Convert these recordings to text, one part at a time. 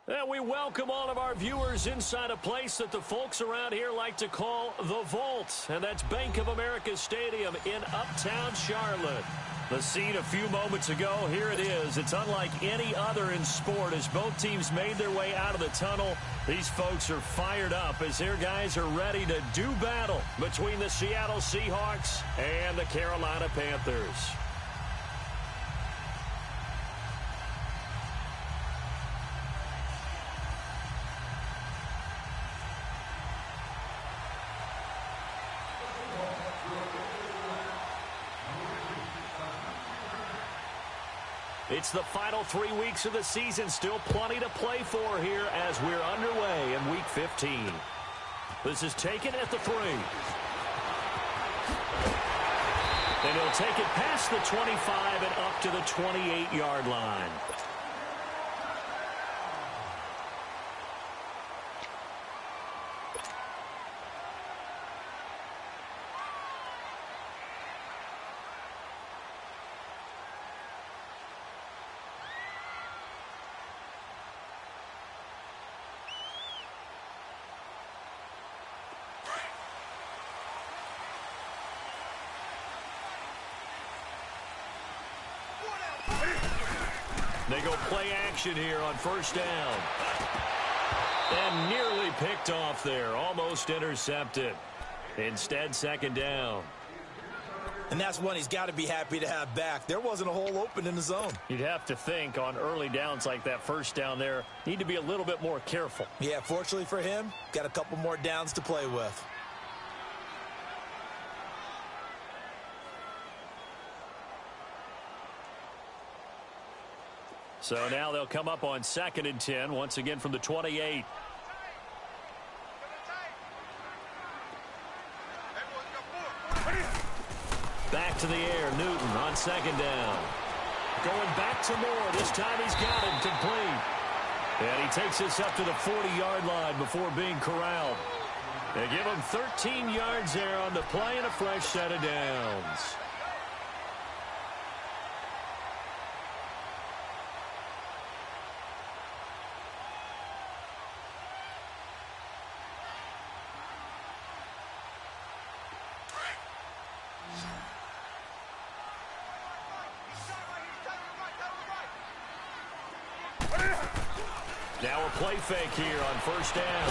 And we welcome all of our viewers inside a place that the folks around here like to call the Vault. And that's Bank of America Stadium in Uptown Charlotte. The scene a few moments ago, here it is. It's unlike any other in sport as both teams made their way out of the tunnel. These folks are fired up as their guys are ready to do battle between the Seattle Seahawks and the Carolina Panthers. It's the final 3 weeks of the season. Still plenty to play for here as we're underway in Week 15. This is taken at the 3. And he'll take it past the 25 and up to the 28-yard line. They go play action here on first down. And nearly picked off there. Almost intercepted. Instead, second down. And that's one he's got to be happy to have back. There wasn't a hole open in the zone. You'd have to think on early downs like that first down there, need to be a little bit more careful. Yeah, fortunately for him, got a couple more downs to play with. So now they'll come up on 2nd and 10, once again from the 28. Back to the air, Newton on 2nd down. Going back to Moore. This time he's got it complete. And he takes this up to the 40-yard line before being corralled. They give him 13 yards there on the play and a fresh set of downs. Now a play fake here on first down.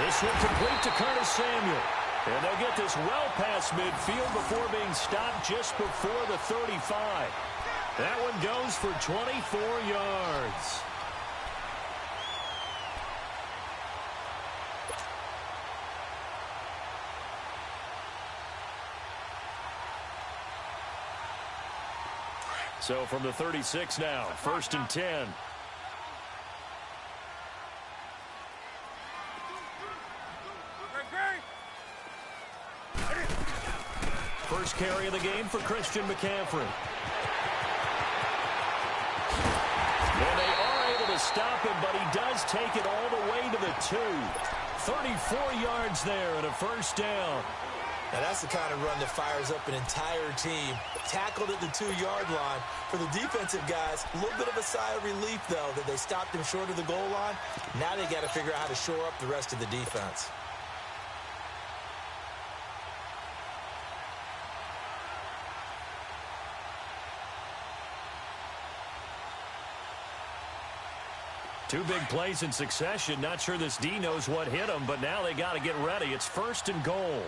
This will complete to Curtis Samuel. And they'll get this well past midfield before being stopped just before the 35. That one goes for 24 yards. So from the 36 now, 1st and 10. First carry of the game for Christian McCaffrey. And they are able to stop him, but he does take it all the way to the 2. 34 yards there and a first down. Now that's the kind of run that fires up an entire team. Tackled at the 2-yard line. For the defensive guys, a little bit of a sigh of relief, though, that they stopped him short of the goal line. Now they got to figure out how to shore up the rest of the defense. Two big plays in succession. Not sure this D knows what hit him, but now they got to get ready. It's 1st and goal.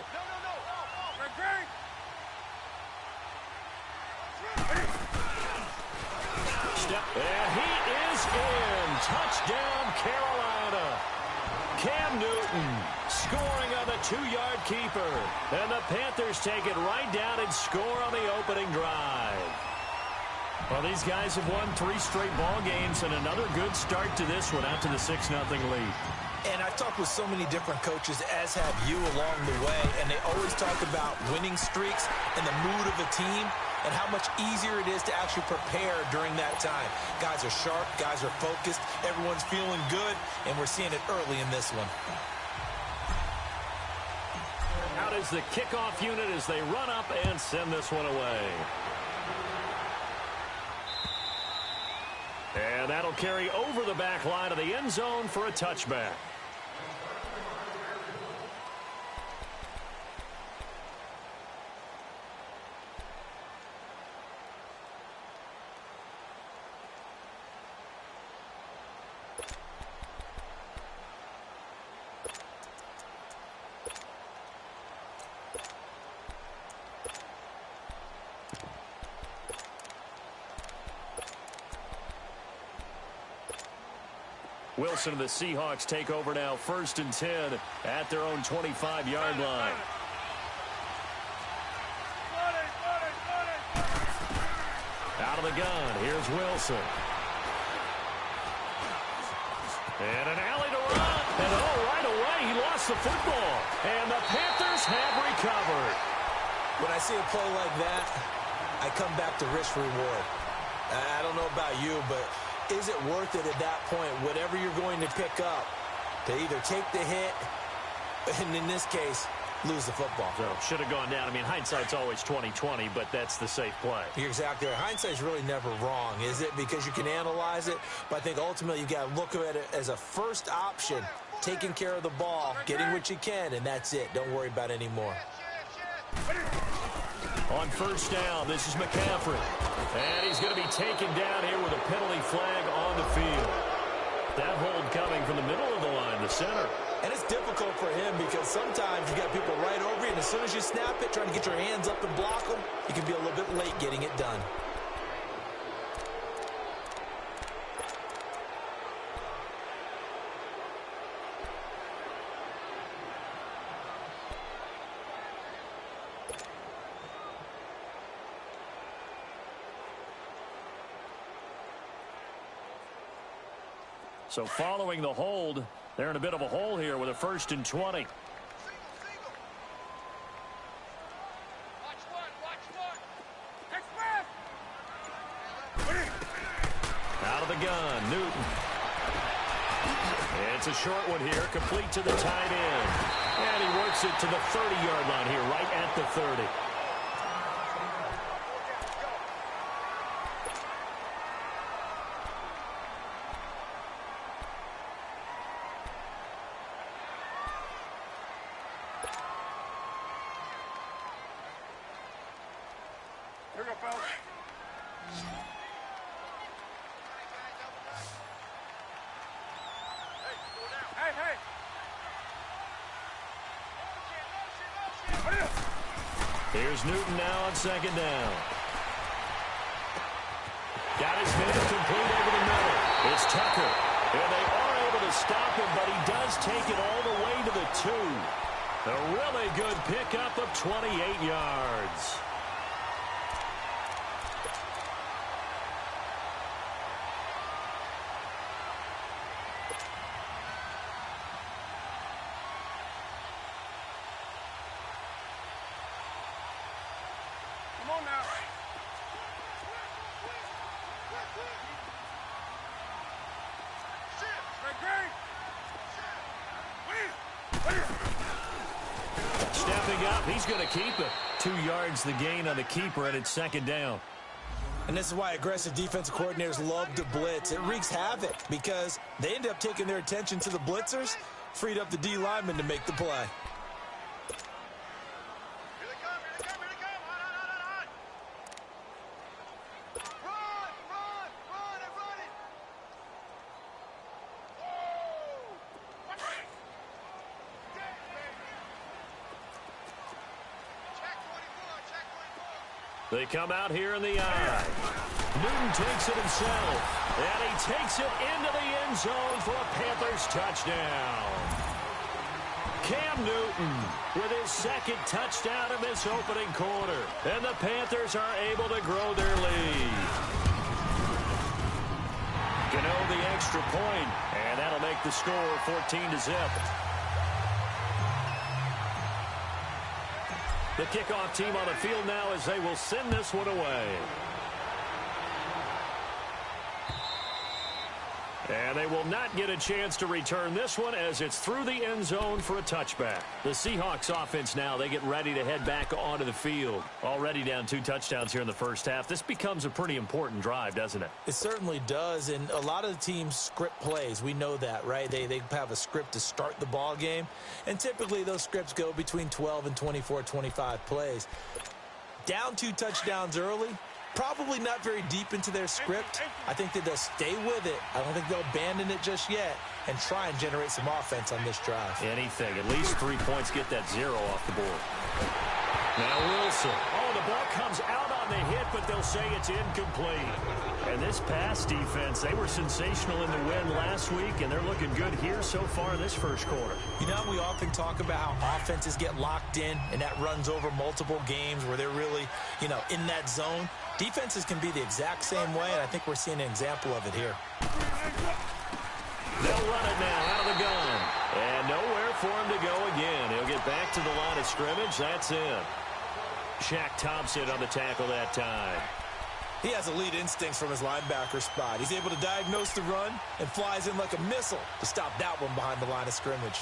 And he is in. Touchdown, Carolina. Cam Newton scoring on the 2-yard keeper. And the Panthers take it right down and score on the opening drive. Well, these guys have won 3 straight ball games and another good start to this one out to the 6-0 lead. And I've talked with so many different coaches, as have you along the way, and they always talk about winning streaks and the mood of a team and how much easier it is to actually prepare during that time. Guys are sharp, guys are focused, everyone's feeling good, and we're seeing it early in this one. Out is the kickoff unit as they run up and send this one away. And And that'll carry over the back line of the end zone for a touchback. Wilson and the Seahawks take over now, 1st and 10 at their own 25-yard line. Out of the gun, here's Wilson. And an alley to run. And right away, he lost the football. And the Panthers have recovered. When I see a play like that, I come back to risk reward. I don't know about you, but is it worth it at that point, whatever you're going to pick up, to either take the hit, and in this case, lose the football? So, should have gone down. I mean, hindsight's always 20/20, but that's the safe play. You're exactly right. Hindsight's really never wrong, is it? Because you can analyze it, but I think ultimately you got to look at it as a first option, taking care of the ball, getting what you can, and that's it. Don't worry about it anymore. On 1st down, this is McCaffrey. And he's going to be taken down here with a penalty flag on the field. That hold coming from the middle of the line, the center. And it's difficult for him because sometimes you got people right over you, and as soon as you snap it, trying to get your hands up and block them, you can be a little bit late getting it done. So following the hold, they're in a bit of a hole here with a 1st and 20. Out of the gun, Newton. It's a short one here, complete to the tight end. And he works it to the 30-yard line here, right at the 30. Here's Newton now on 2nd down. Got his man complete over the middle. It's Tucker. And they are able to stop him, but he does take it all the way to the 2. A really good pickup of 28 yards. Stepping up, he's going to keep it. 2 yards the gain on the keeper, and it's 2nd down. And this is why aggressive defensive coordinators love to blitz. It wreaks havoc because they end up taking their attention to the blitzers, freed up the D lineman to make the play. They come out here in the eye. Newton takes it himself, and he takes it into the end zone for a Panthers touchdown. Cam Newton with his 2nd touchdown in this opening quarter, and the Panthers are able to grow their lead. Gano the extra point, and that'll make the score 14-0. The kickoff team on the field now as they will send this one away. And they will not get a chance to return this one as it's through the end zone for a touchback. The Seahawks offense now, they get ready to head back onto the field. Already down 2 touchdowns here in the first half. This becomes a pretty important drive, doesn't it? It certainly does, and a lot of the teams script plays. We know that, right? They have a script to start the ball game, and typically those scripts go between 12 and 24, 25 plays. Down 2 touchdowns early, probably not very deep into their script. I think that they'll stay with it. I don't think they'll abandon it just yet and try and generate some offense on this drive. Anything. At least 3 points, get that 0 off the board. Now Wilson. Oh, the ball comes out on the hit, but they'll say it's incomplete. And this pass defense, they were sensational in the win last week, and they're looking good here so far in this first quarter. You know, we often talk about how offenses get locked in, and that runs over multiple games where they're really, in that zone. Defenses can be the exact same way, and I think we're seeing an example of it here. They'll run it now out of the gun. And nowhere for him to go again. He'll get back to the line of scrimmage. That's it. Shaq Thompson on the tackle that time. He has elite instincts from his linebacker spot. He's able to diagnose the run and flies in like a missile to stop that one behind the line of scrimmage.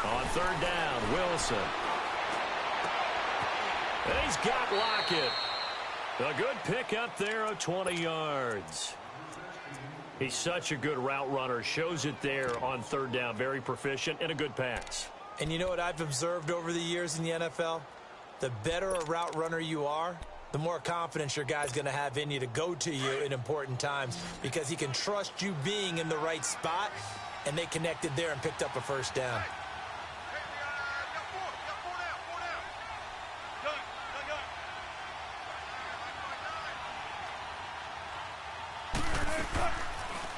On third down, Wilson. And he's got Lockett. A good pick up there of 20 yards. He's such a good route runner. Shows it there on third down. Very proficient and a good pass. And you know what I've observed over the years in the NFL? The better a route runner you are, the more confidence your guy's going to have in you to go to you in important times because he can trust you being in the right spot, and they connected there and picked up a first down.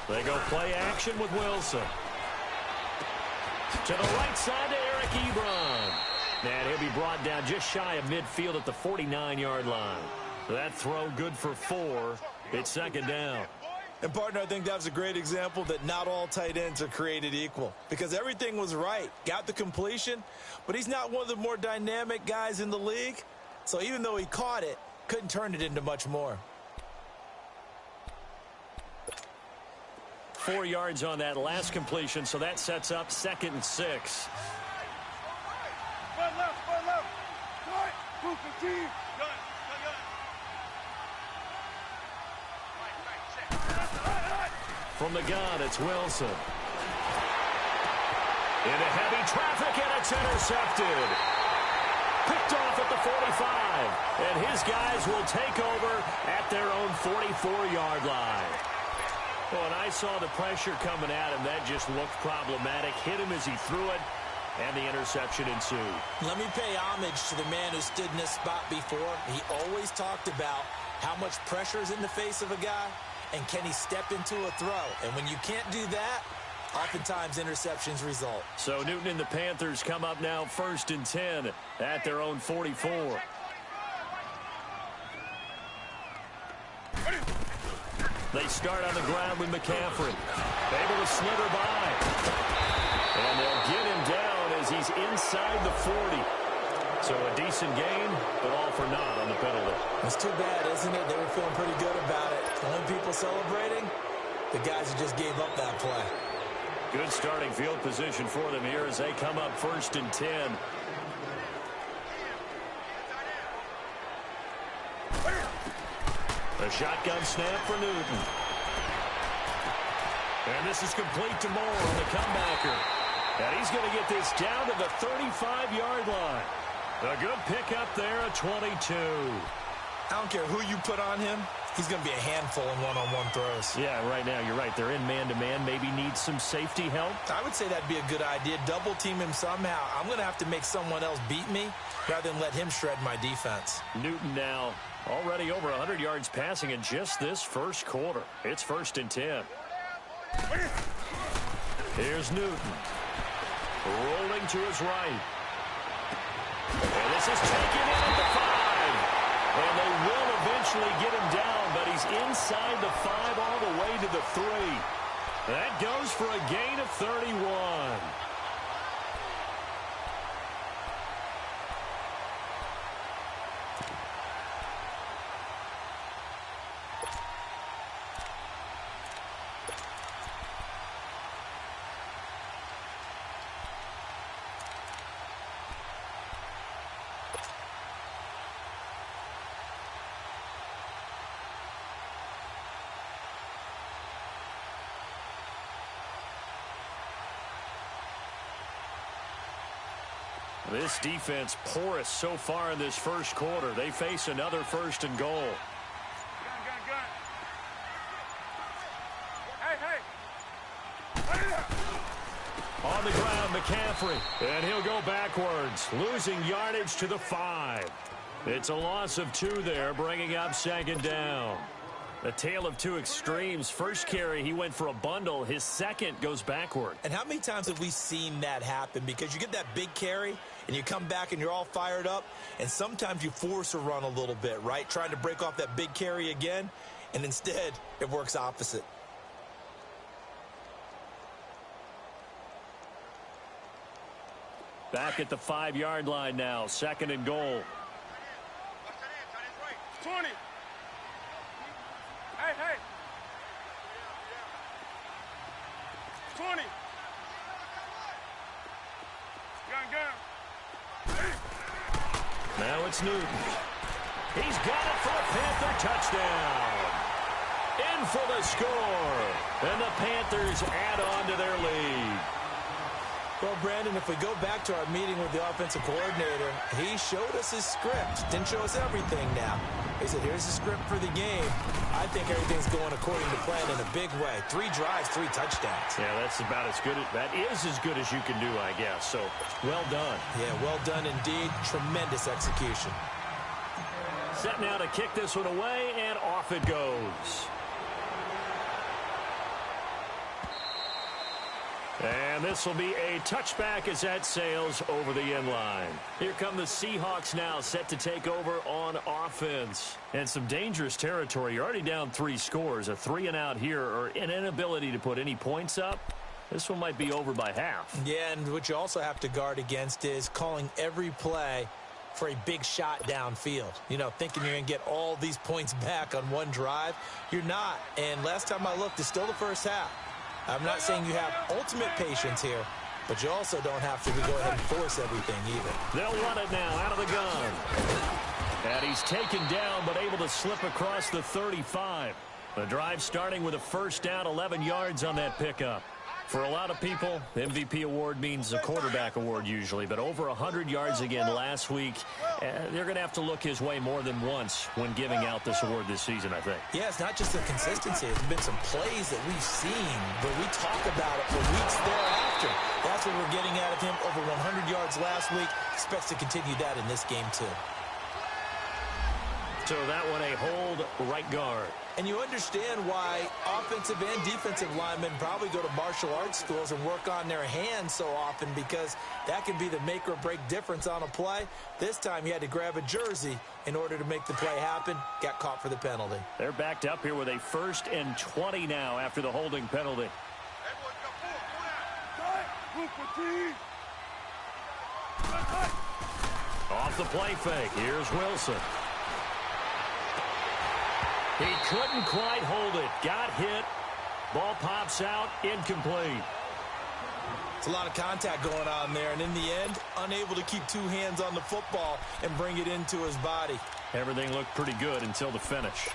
They go play action with Wilson. To the right side to Eric Ebron. And he'll be brought down just shy of midfield at the 49-yard line. That throw good for 4. It's second down. And, partner, I think that was a great example that not all tight ends are created equal because everything was right. Got the completion, but he's not one of the more dynamic guys in the league. So even though he caught it, couldn't turn it into much more. 4 yards on that last completion, so that sets up 2nd and 6. From the gun, it's Wilson. Into heavy traffic, and it's intercepted. Picked off at the 45. And his guys will take over at their own 44-yard line. Well, and I saw the pressure coming at him. That just looked problematic. Hit him as he threw it, and the interception ensued. Let me pay homage to the man who stood in this spot before. He always talked about how much pressure is in the face of a guy, and can he step into a throw? And when you can't do that, oftentimes interceptions result. So Newton and the Panthers come up now 1st and 10 at their own 44. They start on the ground with McCaffrey. Able to slither by. And they'll get him down as he's inside the 40. So a decent gain, but all for naught on the penalty. It's too bad, isn't it? They were feeling pretty good about it. The only people celebrating, the guys who just gave up that play. Good starting field position for them here as they come up 1st and 10. A shotgun snap for Newton. And this is complete to Moore on the comebacker. And he's going to get this down to the 35-yard line. A good pick up there at 22. I don't care who you put on him. he's going to be a handful in one-on-one throws. Yeah, right now, you're right. They're in man-to-man. Maybe need some safety help. I would say that'd be a good idea. Double team him somehow. I'm going to have to make someone else beat me rather than let him shred my defense. Newton now already over 100 yards passing in just this first quarter. It's 1st and 10. Here's Newton. Rolling to his right. And this is taken in at the 5. And they will eventually get him down, but he's inside the 5 all the way to the 3. That goes for a gain of 31. This defense porous so far in this first quarter. They face another 1st and goal. On the ground, McCaffrey. And he'll go backwards, losing yardage to the 5. It's a loss of 2 there, bringing up 2nd down. A tale of two extremes. First carry, he went for a bundle. His second goes backward. And how many times have we seen that happen? Because you get that big carry, and you come back and you're all fired up, and sometimes you force a run a little bit, right? Trying to break off that big carry again, and instead it works opposite. Back at the 5-yard line now. 2nd and goal. 20. Hey. 20. Gun. Now it's Newton. He's got it for a Panther touchdown. In for the score. And the Panthers add on to their lead. Well, Brandon, if we go back to our meeting with the offensive coordinator, he showed us his script. Didn't show us everything now. He said, here's the script for the game. I think everything's going according to plan in a big way. 3 drives, 3 touchdowns. Yeah, that's about as good. That is as good as you can do, I guess. So, well done. Yeah, well done indeed. Tremendous execution. Set now to kick this one away, and off it goes. And this will be a touchback as that sails over the end line. Here come the Seahawks now, set to take over on offense. And some dangerous territory. You're already down 3 scores. A 3-and-out here, or an inability to put any points up. This one might be over by half. Yeah, and what you also have to guard against is calling every play for a big shot downfield. You know, thinking you're going to get all these points back on one drive. You're not. And last time I looked, it's still the first half. I'm not saying you have ultimate patience here, but you also don't have to go ahead and force everything either. They'll run it now out of the gun. And he's taken down, but able to slip across the 35. The drive starting with a first down, 11 yards on that pickup. For a lot of people, MVP award means a quarterback award usually, but over 100 yards again last week. They're going to have to look his way more than once when giving out this award this season, I think. Yeah, it's not just the consistency. There's been some plays that we've seen, but we talk about it for weeks thereafter. That's what we're getting out of him. Over 100 yards last week. Expects to continue that in this game, too. So that one a hold right guard. And you understand why offensive and defensive linemen probably go to martial arts schools and work on their hands so often, because that can be the make or break difference on a play. This time he had to grab a jersey in order to make the play happen. Got caught for the penalty. They're backed up here with a 1st and 20 now after the holding penalty. Off the play fake. Here's Wilson. He couldn't quite hold it. Got hit. Ball pops out. Incomplete. It's a lot of contact going on there, and in the end, unable to keep 2 hands on the football and bring it into his body. Everything looked pretty good until the finish.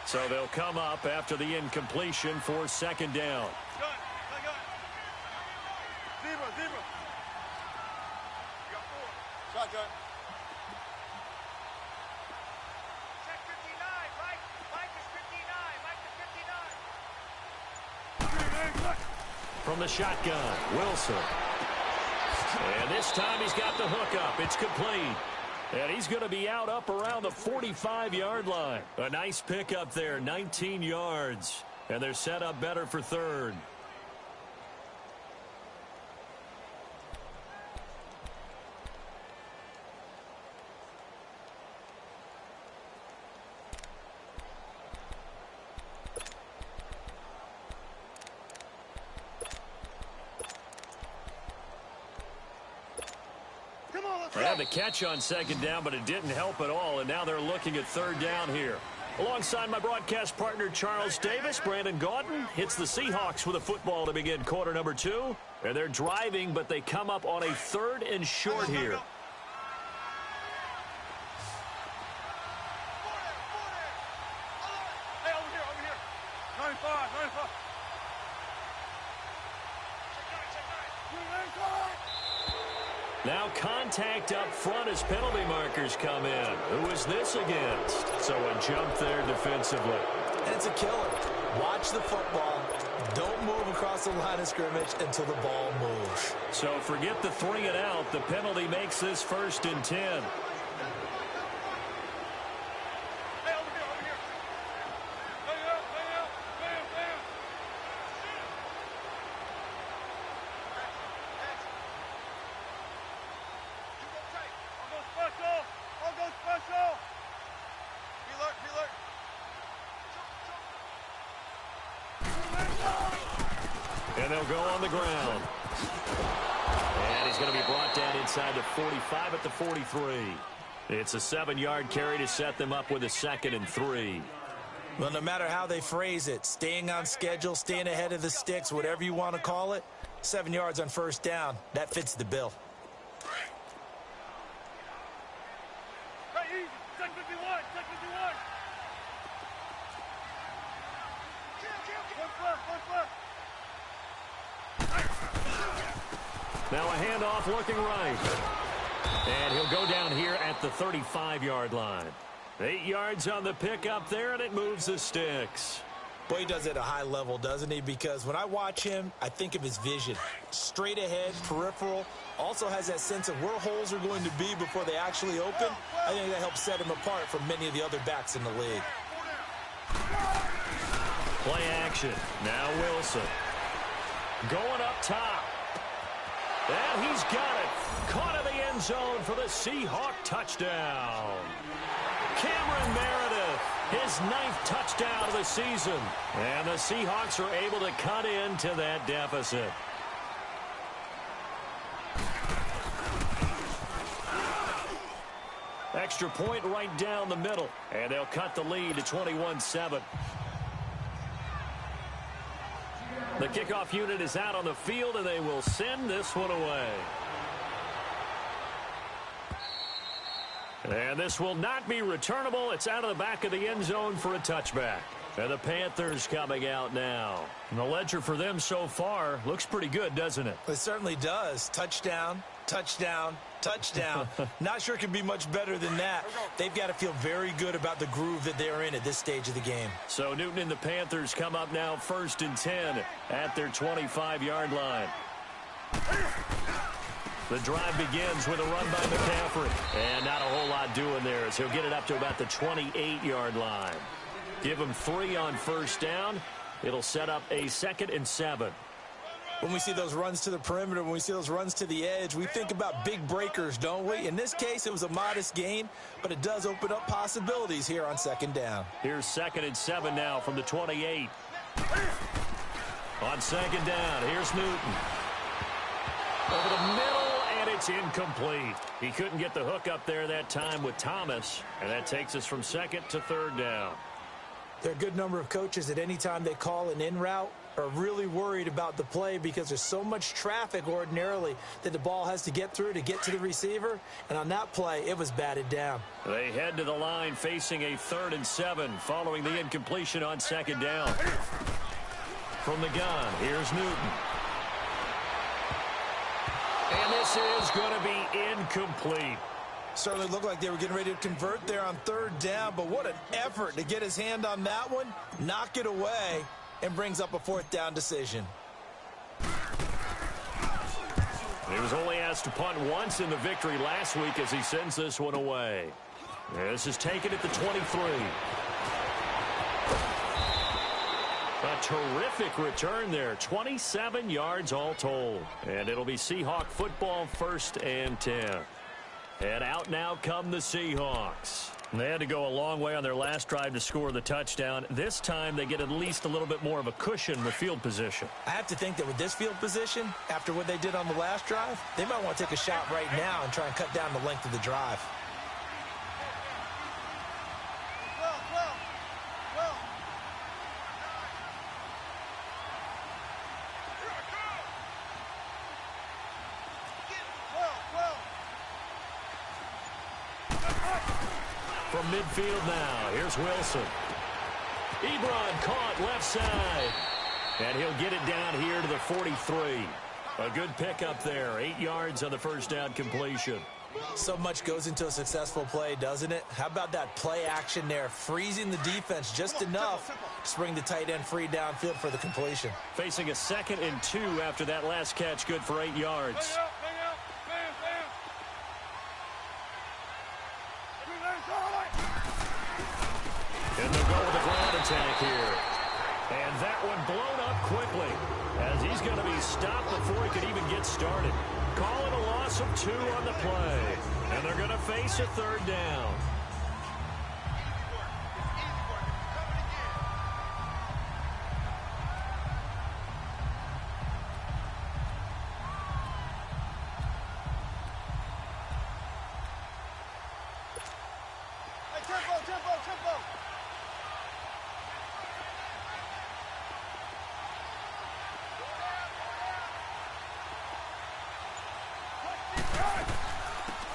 So they'll come up after the incompletion for 2nd down. Zebra. You got 4. Shotgun. Check 59, Mike. Mike is 59. Mike is 59. From the shotgun, Wilson. And this time he's got the hookup. It's complete. And he's going to be out up around the 45-yard line. A nice pickup there, 19 yards. And they're set up better for third. They had the catch on second down, but it didn't help at all, and now they're looking at third down here. Alongside my broadcast partner, Charles Davis, Brandon Gaudin hits the Seahawks with a football to begin quarter number 2. And they're driving, but they come up on a 3rd and short here. Hey, over here. 95. Now contact up front as penalty markers come in. Who is this against? So a jump there defensively. And it's a killer. Watch the football. Don't move across the line of scrimmage until the ball moves. So forget the 3 and out. The penalty makes this 1st and 10. Hey, over here. Lay out. Bam. I'll go special. Be alert. And they'll go on the ground. And he's going to be brought down inside the 45 at the 43. It's a 7-yard carry to set them up with a 2nd and 3. Well, no matter how they phrase it, staying on schedule, staying ahead of the sticks, whatever you want to call it, 7 yards on 1st down, that fits the bill. Hey, easy. Check 51. One left. Now a handoff looking right. And he'll go down here at the 35-yard line. 8 yards on the pickup there, and it moves the sticks. Boy, he does it at a high level, doesn't he? Because when I watch him, I think of his vision. Straight ahead, peripheral. Also has that sense of where holes are going to be before they actually open. I think that helps set him apart from many of the other backs in the league. Play action. Now Wilson. Going up top. And he's got it. Caught in the end zone for the Seahawk touchdown. Cameron Meredith, his 9th touchdown of the season. And the Seahawks are able to cut into that deficit. Extra point right down the middle. And they'll cut the lead to 21-7. The kickoff unit is out on the field, and they will send this one away. And this will not be returnable. It's out of the back of the end zone for a touchback. And the Panthers coming out now. And the ledger for them so far looks pretty good, doesn't it? It certainly does. Touchdown. Not sure it can be much better than that. They've got to feel very good about the groove that they're in at this stage of the game. So Newton and the Panthers come up now 1st and 10 at their 25-yard line. The drive begins with a run by McCaffrey. And not a whole lot doing there as he'll get it up to about the 28-yard line. Give him 3 on 1st down. It'll set up a 2nd and 7. When we see those runs to the perimeter, when we see those runs to the edge, we think about big breakers, don't we? In this case, it was a modest gain, but it does open up possibilities here on 2nd down. Here's 2nd and 7 now from the 28. On 2nd down, here's Newton. Over the middle, and it's incomplete. He couldn't get the hook up there that time with Thomas, and that takes us from 2nd to 3rd down. There are a good number of coaches that any time they call an in route are really worried about the play because there's so much traffic ordinarily that the ball has to get through to get to the receiver. And on that play, it was batted down. They head to the line facing a 3rd and 7 following the incompletion on 2nd down. From the gun, here's Newton. this is going to be incomplete. Certainly looked like they were getting ready to convert there on third down, but what an effort to get his hand on that one, knock it away, and brings up a fourth down decision. He was only asked to punt once in the victory last week as he sends this one away. This is taken at the 23. A terrific return there. 27 yards all told. And it'll be Seahawk football, 1st and 10. And out now come the Seahawks. They had to go a long way on their last drive to score the touchdown. This time they get at least a little bit more of a cushion with field position. I have to think that with this field position, after what they did on the last drive, they might want to take a shot right now and try and cut down the length of the drive. From midfield now, here's Wilson. Ebron caught left side. And he'll get it down here to the 43. A good pickup there. 8 yards on the first down completion. So much goes into a successful play, doesn't it? How about that play action there? Freezing the defense just enough to bring the tight end free downfield for the completion. Facing a 2nd and 2 after that last catch, good for 8 yards. And they'll go with a ground attack here. And that one blown up quickly as he's going to be stopped before he could even get started. Calling a loss of 2 on the play. And they're going to face a 3rd down. Tempo.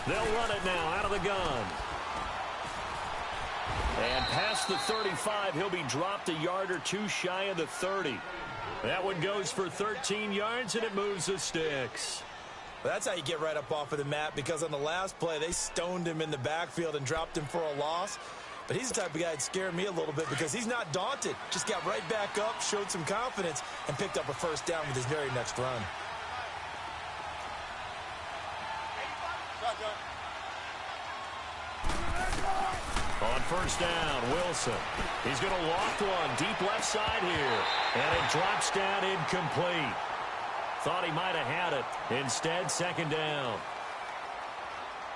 They'll run it now out of the gun. And past the 35, he'll be dropped a yard or 2 shy of the 30. That one goes for 13 yards, and it moves the sticks. Well, that's how you get right up off of the mat, because on the last play, they stoned him in the backfield and dropped him for a loss. But he's the type of guy that scared me a little bit because he's not daunted. Just got right back up, showed some confidence, and picked up a first down with his very next run. On first down, Wilson. He's going to loft one deep left side here. And it drops down incomplete. Thought he might have had it. Instead, 2nd down.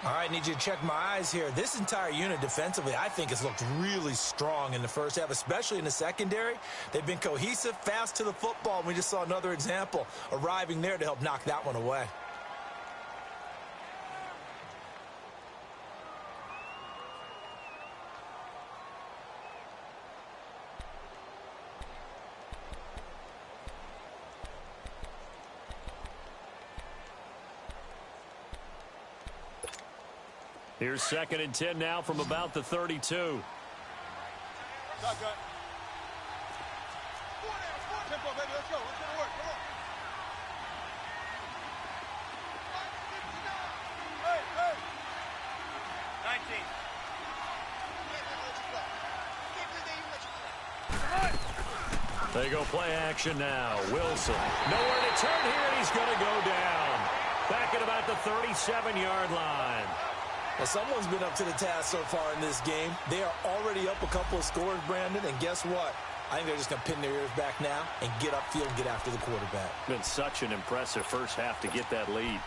All right, need you to check my eyes here. This entire unit defensively, I think, has looked really strong in the first half, especially in the secondary. They've been cohesive, fast to the football. We just saw another example arriving there to help knock that one away. Here's 2nd and 10 now from about the 32. Tempo, baby, let's go. Let's go to work. Come on. Hey. 19. They go play action now. Wilson. Nowhere to turn here, and he's going to go down. Back at about the 37-yard line. Well, someone's been up to the task so far in this game. They are already up a couple of scores, Brandon, and guess what? I think they're just going to pin their ears back now and get upfield and get after the quarterback. Been such an impressive first half to get that lead.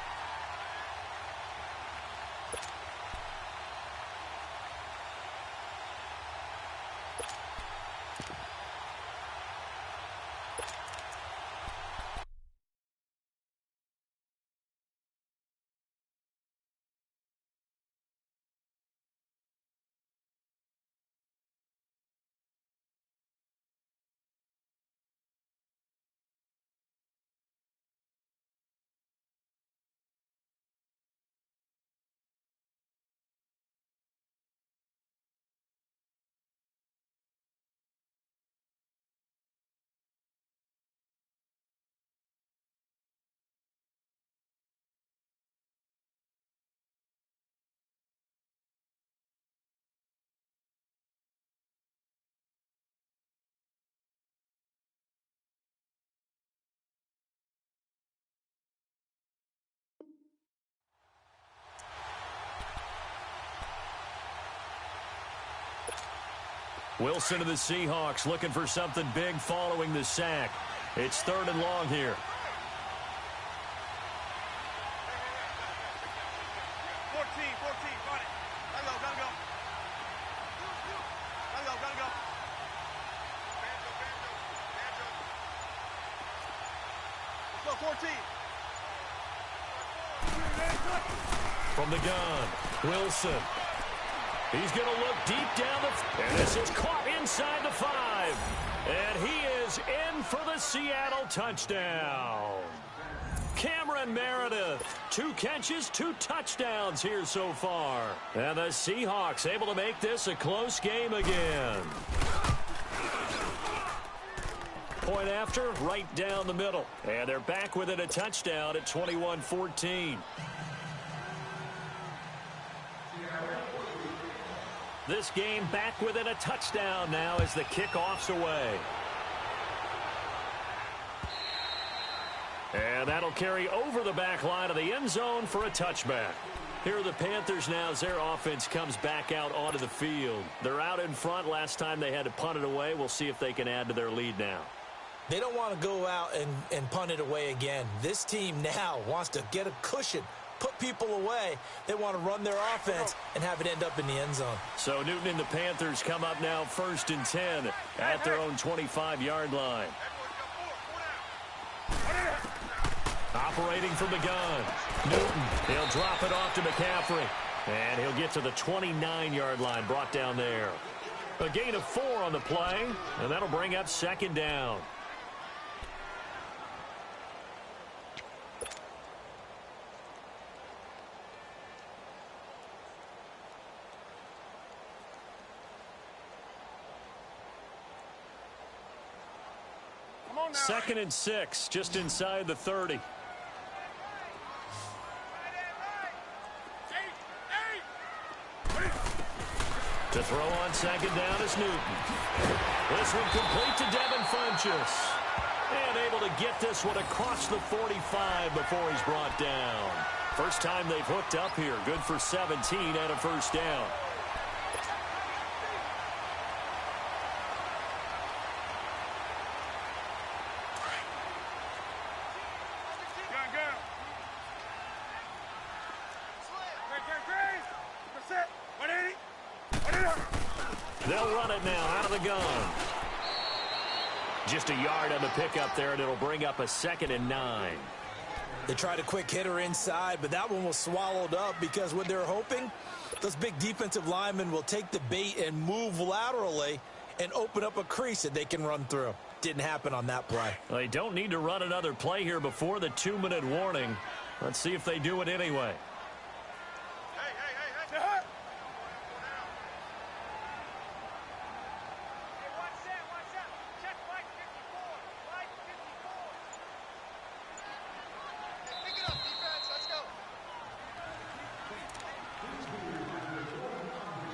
Wilson of the Seahawks looking for something big following the sack. It's 3rd and long here. 14, run it. Gotta go. Let's go, 14. From the gun, Wilson. He's going to look deep down the... And this is caught inside the 5. And he is in for the Seattle touchdown. Cameron Meredith, 2 catches, 2 touchdowns here so far. And the Seahawks able to make this a close game again. Point after, right down the middle. And they're back within a touchdown at 21-14. This game back within a touchdown now as the kickoff's away. And that'll carry over the back line of the end zone for a touchback. Here are the Panthers now as their offense comes back out onto the field. They're out in front. Last time they had to punt it away. We'll see if they can add to their lead now. They don't want to go out and punt it away again. This team now wants to get a cushion, put people away. They want to run their offense and have it end up in the end zone. So Newton and the Panthers come up now 1st and 10 at their own 25-yard line. Operating from the gun. Newton, he'll drop it off to McCaffrey. And he'll get to the 29-yard line, brought down there. A gain of 4 on the play, and that'll bring up 2nd down. Second and 6, just inside the 30. To throw on 2nd down is Newton. This one complete to Devin Funchess. And able to get this one across the 45 before he's brought down. First time they've hooked up here. Good for 17 and a 1st down. They'll run it now out of the gun. Just a yard on the pickup there, and it'll bring up a 2nd and 9. They tried a quick hitter inside, but that one was swallowed up because what they're hoping, those big defensive linemen will take the bait and move laterally and open up a crease that they can run through. Didn't happen on that play. Well, they don't need to run another play here before the 2-minute warning. Let's see if they do it anyway.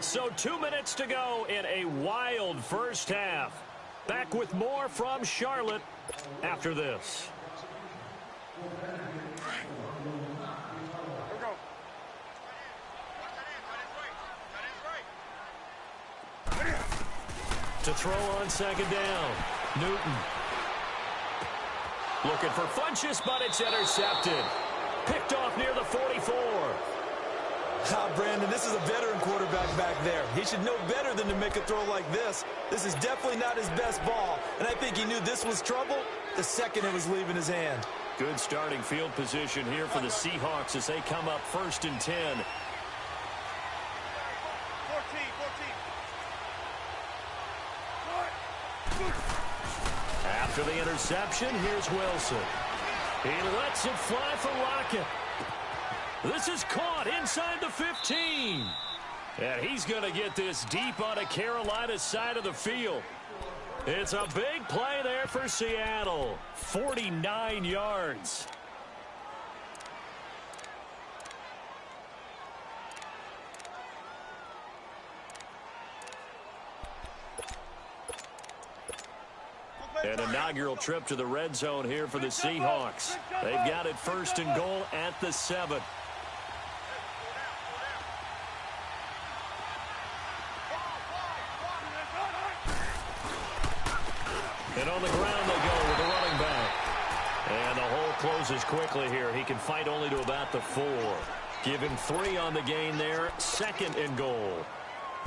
So 2 minutes to go in a wild first half. Back with more from Charlotte after this. To throw on 2nd down, Newton. Looking for Funchess, but it's intercepted. Picked off near the 44. Brandon, this is a veteran quarterback back there. He should know better than to make a throw like this. This is definitely not his best ball, and I think he knew this was trouble the second it was leaving his hand. Good starting field position here for the Seahawks as they come up 1st and 10. 14. After the interception, here's Wilson. He lets it fly for Lockett. This is caught inside the 15. And he's going to get this deep on a Carolina side of the field. It's a big play there for Seattle. 49 yards. An inaugural trip to the red zone here for the Seahawks. They've got it 1st and goal at the 7. And on the ground they go with the running back. And the hole closes quickly here. He can fight only to about the 4. Give him 3 on the gain there. 2nd and goal.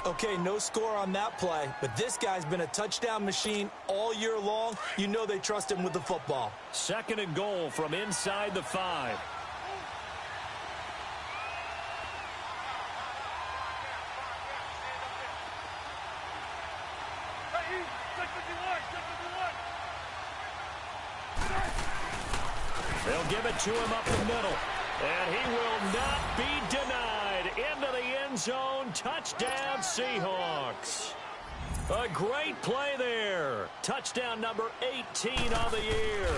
Okay, no score on that play, but this guy's been a touchdown machine all year long. You know they trust him with the football. 2nd and goal from inside the 5. They'll give it to him up the middle. And he will not be denied. Into the end zone. Touchdown, Seahawks. A great play there. Touchdown number 18 on the year.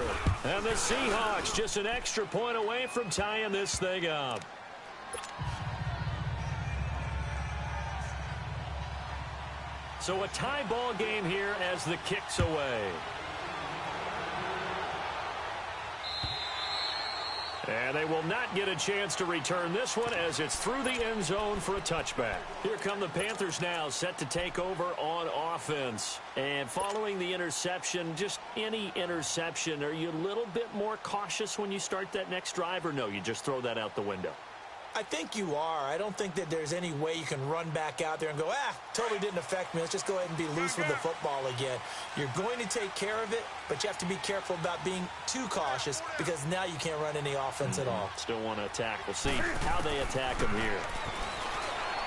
And the Seahawks just an extra point away from tying this thing up. So a tie ball game here as the kick's away. And they will not get a chance to return this one as it's through the end zone for a touchback. Here come the Panthers now, set to take over on offense. And following the interception, just any interception, are you a little bit more cautious when you start that next drive, or no, you just throw that out the window? I think you are. I don't think that there's any way you can run back out there and go, totally didn't affect me. Let's just go ahead and be loose with the football again. You're going to take care of it, but you have to be careful about being too cautious because now you can't run any offense at all. Still want to attack. We'll see how they attack him here.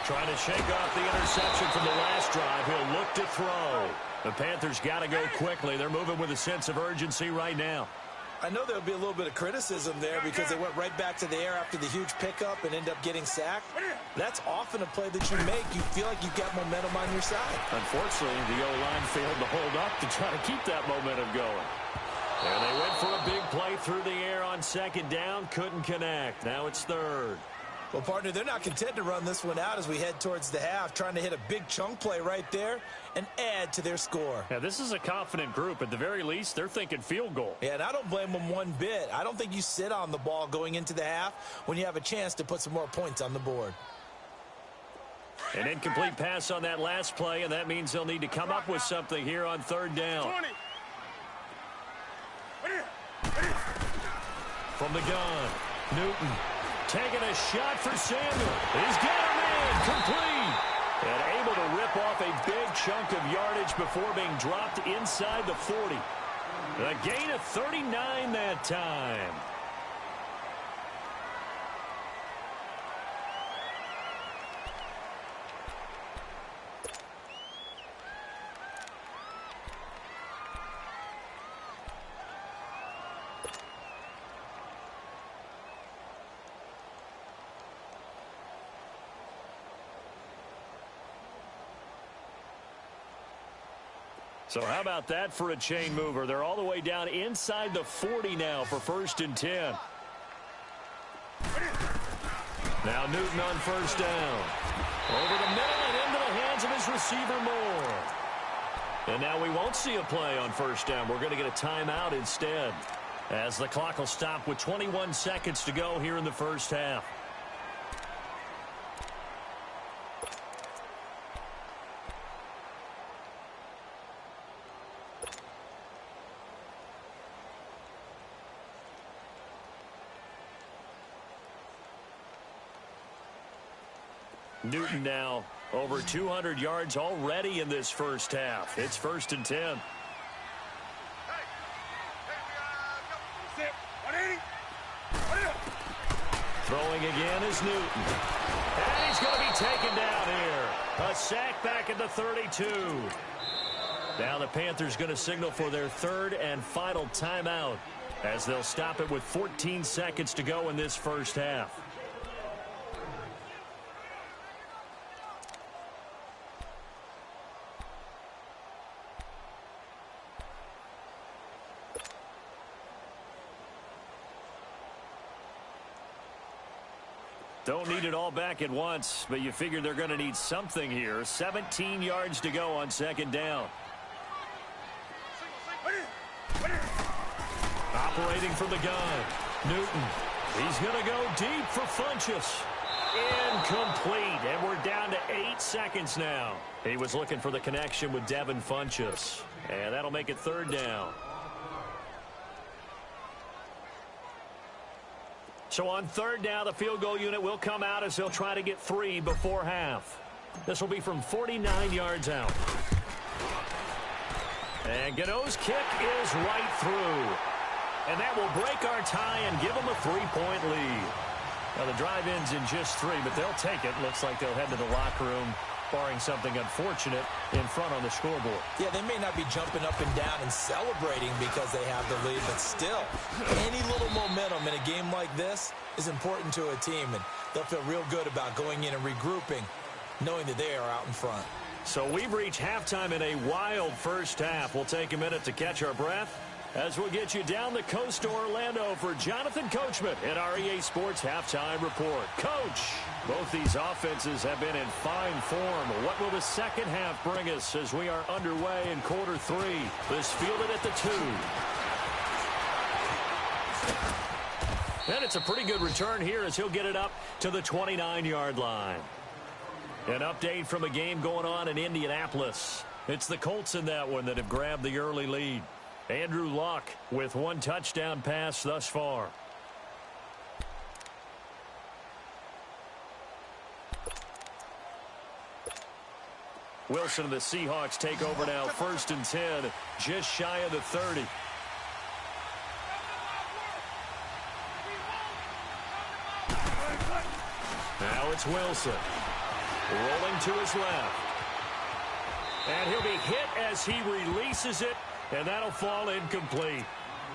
Trying to shake off the interception from the last drive. He'll look to throw. The Panthers got to go quickly. They're moving with a sense of urgency right now. I know there'll be a little bit of criticism there because they went right back to the air after the huge pickup and end up getting sacked. That's often a play that you make. You feel like you've got momentum on your side. Unfortunately, the O-line failed to hold up to try to keep that momentum going. And they went for a big play through the air on 2nd down. Couldn't connect. Now it's 3rd. Well, partner, they're not content to run this one out as we head towards the half, trying to hit a big chunk play right there and add to their score. Yeah, this is a confident group. At the very least, they're thinking field goal. Yeah, and I don't blame them one bit. I don't think you sit on the ball going into the half when you have a chance to put some more points on the board. An incomplete pass on that last play, and that means they'll need to come up with something here on 3rd down. From the gun, Newton. Taking a shot for Samuel. He's got him in. Complete. And able to rip off a big chunk of yardage before being dropped inside the 40. A gain of 39 that time. So how about that for a chain mover? They're all the way down inside the 40 now for 1st and 10. Now Newton on 1st down. Over the middle and into the hands of his receiver Moore. And now we won't see a play on 1st down. We're going to get a timeout instead, as the clock will stop with 21 seconds to go here in the 1st half. Newton now over 200 yards already in this 1st half. It's 1st and 10. Throwing again is Newton. And he's going to be taken down here. A sack back at the 32. Now the Panthers going to signal for their 3rd and final timeout as they'll stop it with 14 seconds to go in this 1st half. Don't need it all back at once, but you figure they're going to need something here. 17 yards to go on 2nd down. Operating from the gun, Newton. He's going to go deep for Funchess. Incomplete, and we're down to 8 seconds now. He was looking for the connection with Devin Funchess, and that'll make it 3rd down. So on 3rd down, the field goal unit will come out as they'll try to get 3 before half. This will be from 49 yards out. And Gano's kick is right through. And that will break our tie and give them a 3-point lead. Now, the drive ends in just 3, but they'll take it. Looks like they'll head to the locker room, barring something unfortunate, in front on the scoreboard. Yeah, they may not be jumping up and down and celebrating because they have the lead, but still, any little momentum in a game like this is important to a team, and they'll feel real good about going in and regrouping, knowing that they are out in front. So we've reached halftime in a wild first half. We'll take a minute to catch our breath as we'll get you down the coast to Orlando for Jonathan Coachman in our EA Sports Halftime Report. Coach, both these offenses have been in fine form. What will the second half bring us as we are underway in quarter 3? This fielded at the 2. And it's a pretty good return here as he'll get it up to the 29-yard line. An update from a game going on in Indianapolis. It's the Colts in that one that have grabbed the early lead. Andrew Luck with 1 touchdown pass thus far. Wilson and the Seahawks take over now, 1st and 10, just shy of the 30. Now it's Wilson. Rolling to his left. And he'll be hit as he releases it, and that'll fall incomplete.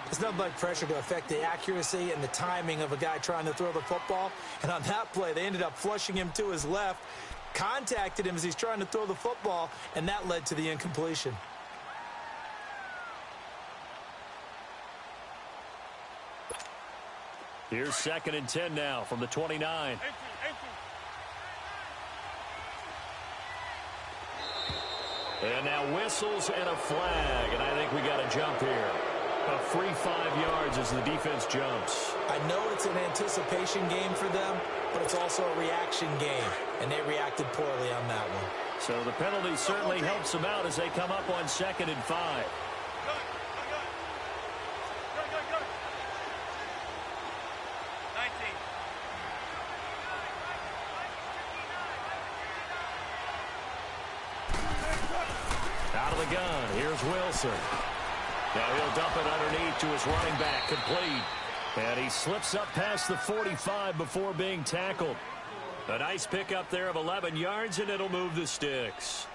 It's nothing like pressure to affect the accuracy and the timing of a guy trying to throw the football. And on that play, they ended up flushing him to his left, contacted him as he's trying to throw the football, and that led to the incompletion. Here's 2nd and 10 now from the 29. And now whistles and a flag, and I think we got a jump here. A free 5 yards as the defense jumps. I know it's an anticipation game for them, but it's also a reaction game, and they reacted poorly on that one. So the penalty certainly helps them out as they come up on 2nd and 5. Out of the gun, here's Wilson. Now he'll dump it underneath to his running back, complete. And he slips up past the 45 before being tackled. A nice pickup there of 11 yards, and it'll move the sticks.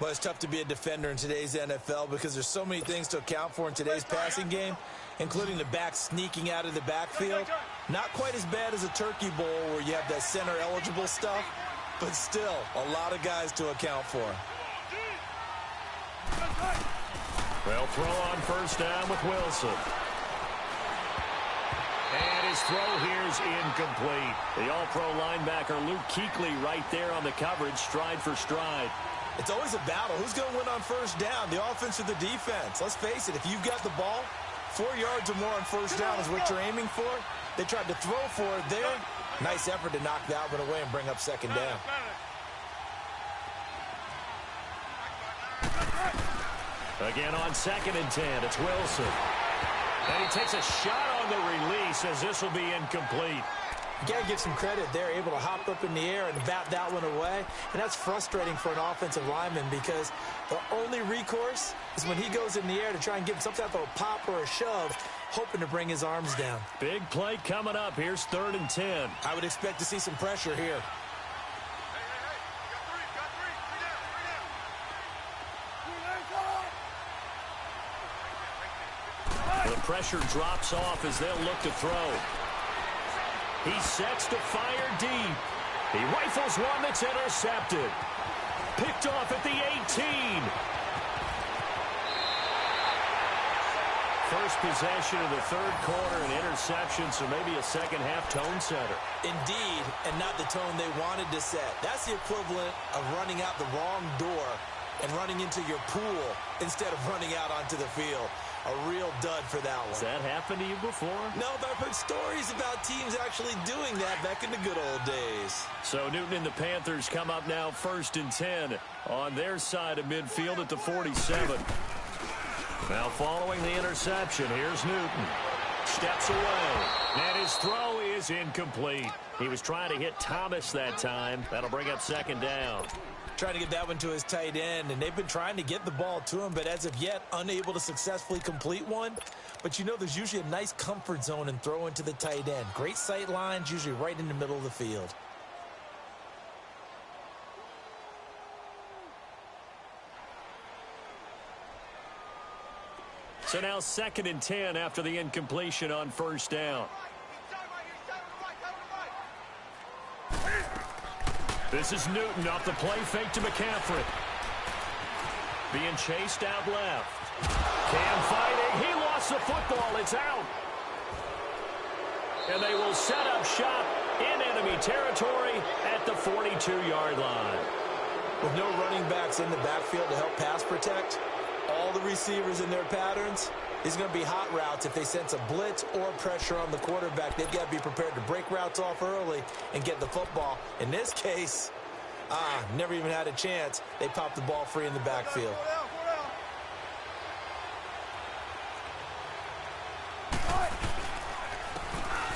Well, it's tough to be a defender in today's NFL because there's so many things to account for in today's passing game, including the back sneaking out of the backfield. Not quite as bad as a turkey bowl where you have that center-eligible stuff, but still a lot of guys to account for. Well, throw on 1st down with Wilson. And his throw here's incomplete. The all-pro linebacker Luke Kuechly right there on the coverage, stride for stride. It's always a battle. Who's going to win on 1st down, the offense or the defense? Let's face it, if you've got the ball, 4 yards or more on 1st down is what you're aiming for. They tried to throw for it there. Nice effort to knock that one away and bring up 2nd down. Again on 2nd and 10, it's Wilson. And he takes a shot on the release as this will be incomplete. You got to give some credit. They're able to hop up in the air and bat that one away. And that's frustrating for an offensive lineman because the only recourse is when he goes in the air to try and give some type of a pop or a shove, hoping to bring his arms down. Big play coming up. Here's 3rd and 10. I would expect to see some pressure here. The pressure drops off as they'll look to throw. He sets to fire deep. He rifles one that's intercepted. Picked off at the 18. First possession of the 3rd quarter, an interception, so maybe a second-half tone setter. Indeed, and not the tone they wanted to set. That's the equivalent of running out the wrong door and running into your pool instead of running out onto the field. A real dud for that one. Has that happened to you before? No, but I've heard stories about teams actually doing that back in the good old days. So Newton and the Panthers come up now 1st and 10 on their side of midfield at the 47. Now following the interception, here's Newton. Steps away, and his throw is incomplete. He was trying to hit Thomas that time. That'll bring up 2nd down. Trying to get that one to his tight end, and they've been trying to get the ball to him, but as of yet, unable to successfully complete one. But you know, there's usually a nice comfort zone in throwing to the tight end. Great sight lines, usually right in the middle of the field. So now 2nd and 10 after the incompletion on 1st down. This is Newton off the play fake to McCaffrey. Being chased out left. Cam fighting. He lost the football. It's out. And they will set up shop in enemy territory at the 42-yard line. With no running backs in the backfield to help pass protect, all the receivers in their patterns, these are going to be hot routes. If they sense a blitz or pressure on the quarterback, they've got to be prepared to break routes off early and get the football. In this case, never even had a chance. They popped the ball free in the backfield.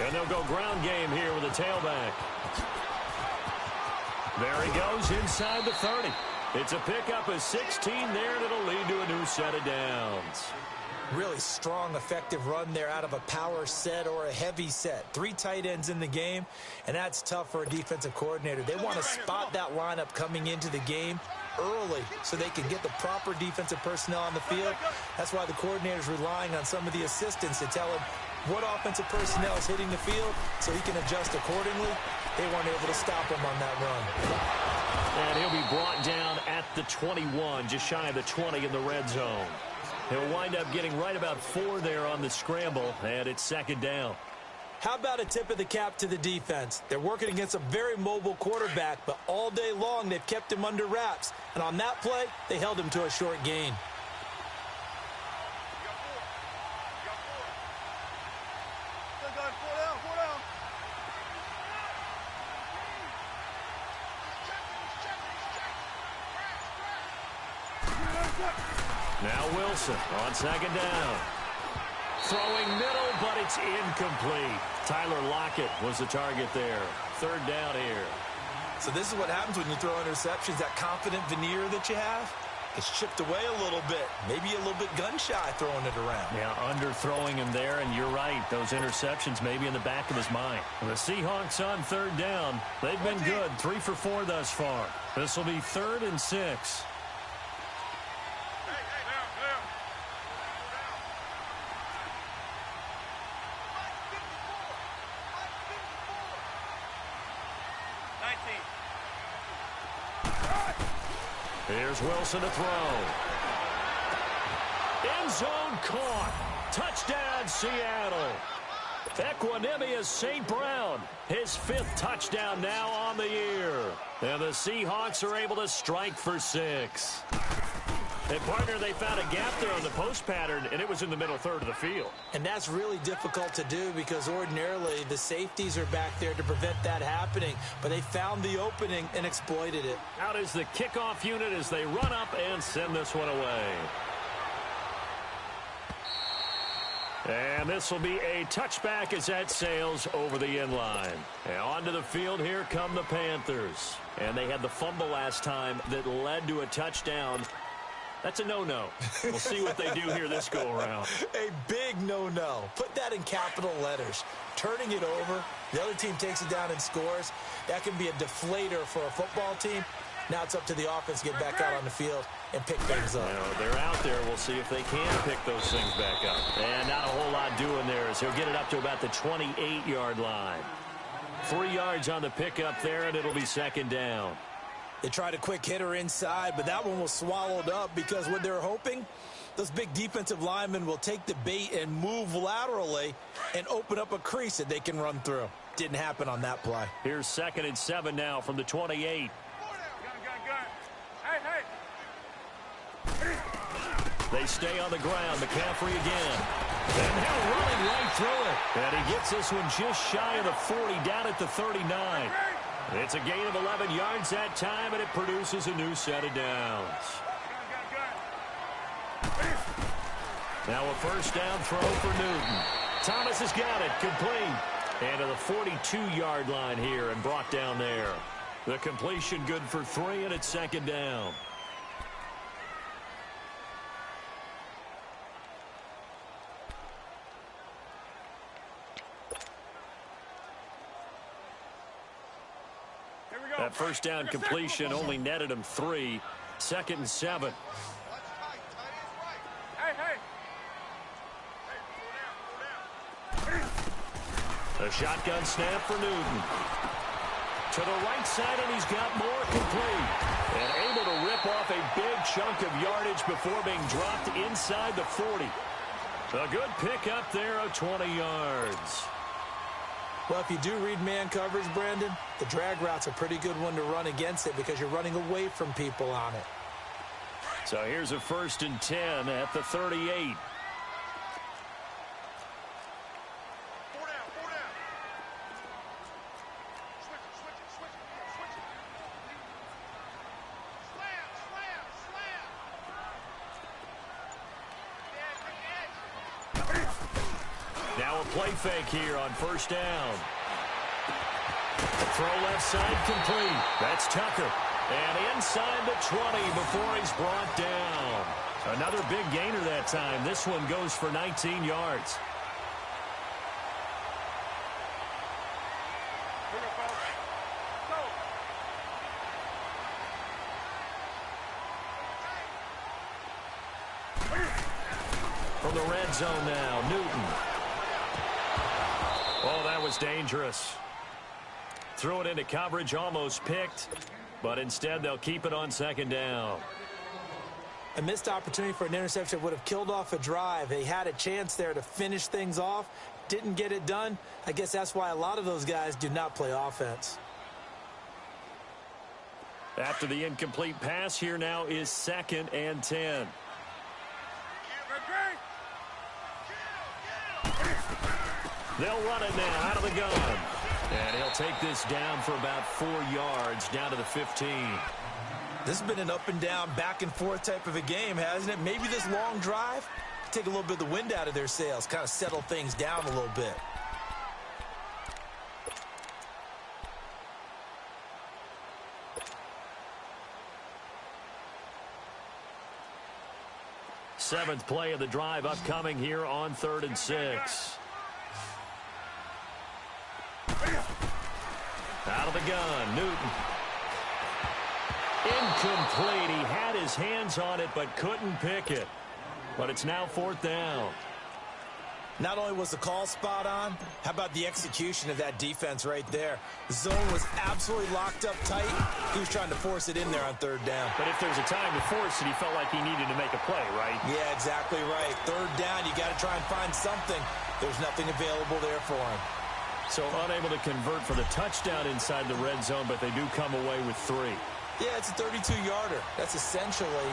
And they'll go ground game here with a tailback. There he goes inside the 30. It's a pickup of 16 there, and it'll lead to a new set of downs. Really strong, effective run there out of a power set or a heavy set. 3 tight ends in the game, and that's tough for a defensive coordinator. They want to spot that lineup coming into the game early so they can get the proper defensive personnel on the field. That's why the coordinator's relying on some of the assistants to tell him what offensive personnel is hitting the field so he can adjust accordingly. They weren't able to stop him on that run. And he'll be brought down at the 21, just shy of the 20 in the red zone. He'll wind up getting right about 4 there on the scramble, and it's 2nd down. How about a tip of the cap to the defense? They're working against a very mobile quarterback, but all day long they've kept him under wraps. And on that play, they held him to a short gain. Now Wilson on 2nd down. Throwing middle, but it's incomplete. Tyler Lockett was the target there. 3rd down here. So this is what happens when you throw interceptions. That confident veneer that you have, it's chipped away a little bit. Maybe a little bit gun-shy throwing it around. Yeah, underthrowing him there, and you're right. Those interceptions may be in the back of his mind. The Seahawks on 3rd down. They've been good. 3 for 4 thus far. This will be 3rd and 6. Here's Wilson to throw. End zone caught. Touchdown, Seattle. Equanimous St. Brown. His 5th touchdown now on the year. And the Seahawks are able to strike for 6. And, partner, they found a gap there on the post pattern, and it was in the middle 3rd of the field. And that's really difficult to do because ordinarily the safeties are back there to prevent that happening. But they found the opening and exploited it. Out is the kickoff unit as they run up and send this one away. And this will be a touchback as that sails over the end line. And onto the field, here come the Panthers. And they had the fumble last time that led to a touchdown. That's a no-no. We'll see what they do here this go-around. A big no-no. Put that in capital letters. Turning it over, the other team takes it down and scores. That can be a deflator for a football team. Now it's up to the offense to get back out on the field and pick things up. They're out there. We'll see if they can pick those things back up. And not a whole lot doing there as he'll get it up to about the 28-yard line. 3 yards on the pickup there, and it'll be 2nd down. They tried a quick hitter inside, but that one was swallowed up because what they're hoping, those big defensive linemen will take the bait and move laterally and open up a crease that they can run through. Didn't happen on that play. Here's 2nd and 7 now from the 28. They stay on the ground. McCaffrey again. And now running right through it. And he gets this one just shy of the 40, down at the 39. It's a gain of 11 yards that time, and it produces a new set of downs. Now a first down throw for Newton. Thomas has got it. Complete. And to the 42-yard line here and brought down there. The completion good for 3, and it's second down. That first down completion only netted him 3. 2nd and 7. A shotgun snap for Newton. To the right side, and he's got more, complete. And able to rip off a big chunk of yardage before being dropped inside the 40. A good pickup there of 20 yards. Well, if you do read man coverage, Brandon, the drag route's a pretty good one to run against it because you're running away from people on it. So here's a 1st and 10 at the 38. Now a play fake here on first down. Throw left side complete. That's Tucker. And inside the 20 before he's brought down. Another big gainer that time. This one goes for 19 yards. From the red zone now, Newton. Oh, that was dangerous. Threw it into coverage, almost picked. But instead, they'll keep it on second down. A missed opportunity for an interception would have killed off a drive. They had a chance there to finish things off. Didn't get it done. I guess that's why a lot of those guys do not play offense. After the incomplete pass, here now is 2nd and 10. They'll run it now out of the gun. And he'll take this down for about 4 yards, down to the 15. This has been an up and down, back and forth type of a game, hasn't it? Maybe this long drive, take a little bit of the wind out of their sails, kind of settle things down a little bit. Seventh play of the drive upcoming here on 3rd and 6. Out of the gun, Newton. Incomplete. He had his hands on it but couldn't pick it. But it's now 4th down. Not only was the call spot on, how about the execution of that defense right there? The zone was absolutely locked up tight. He was trying to force it in there on 3rd down. But if there's a time to force it, he felt like he needed to make a play, right? Yeah, exactly right. 3rd down, you got to try and find something. There's nothing available there for him. So unable to convert for the touchdown inside the red zone, but they do come away with 3. Yeah, it's a 32-yarder. That's essentially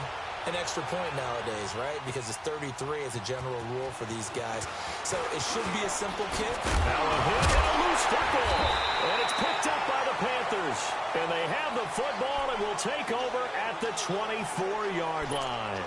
an extra point nowadays, right? Because it's 33 as a general rule for these guys. So it should be a simple kick. Now a hit and a loose football. And it's picked up by the Panthers. And they have the football and will take over at the 24-yard line.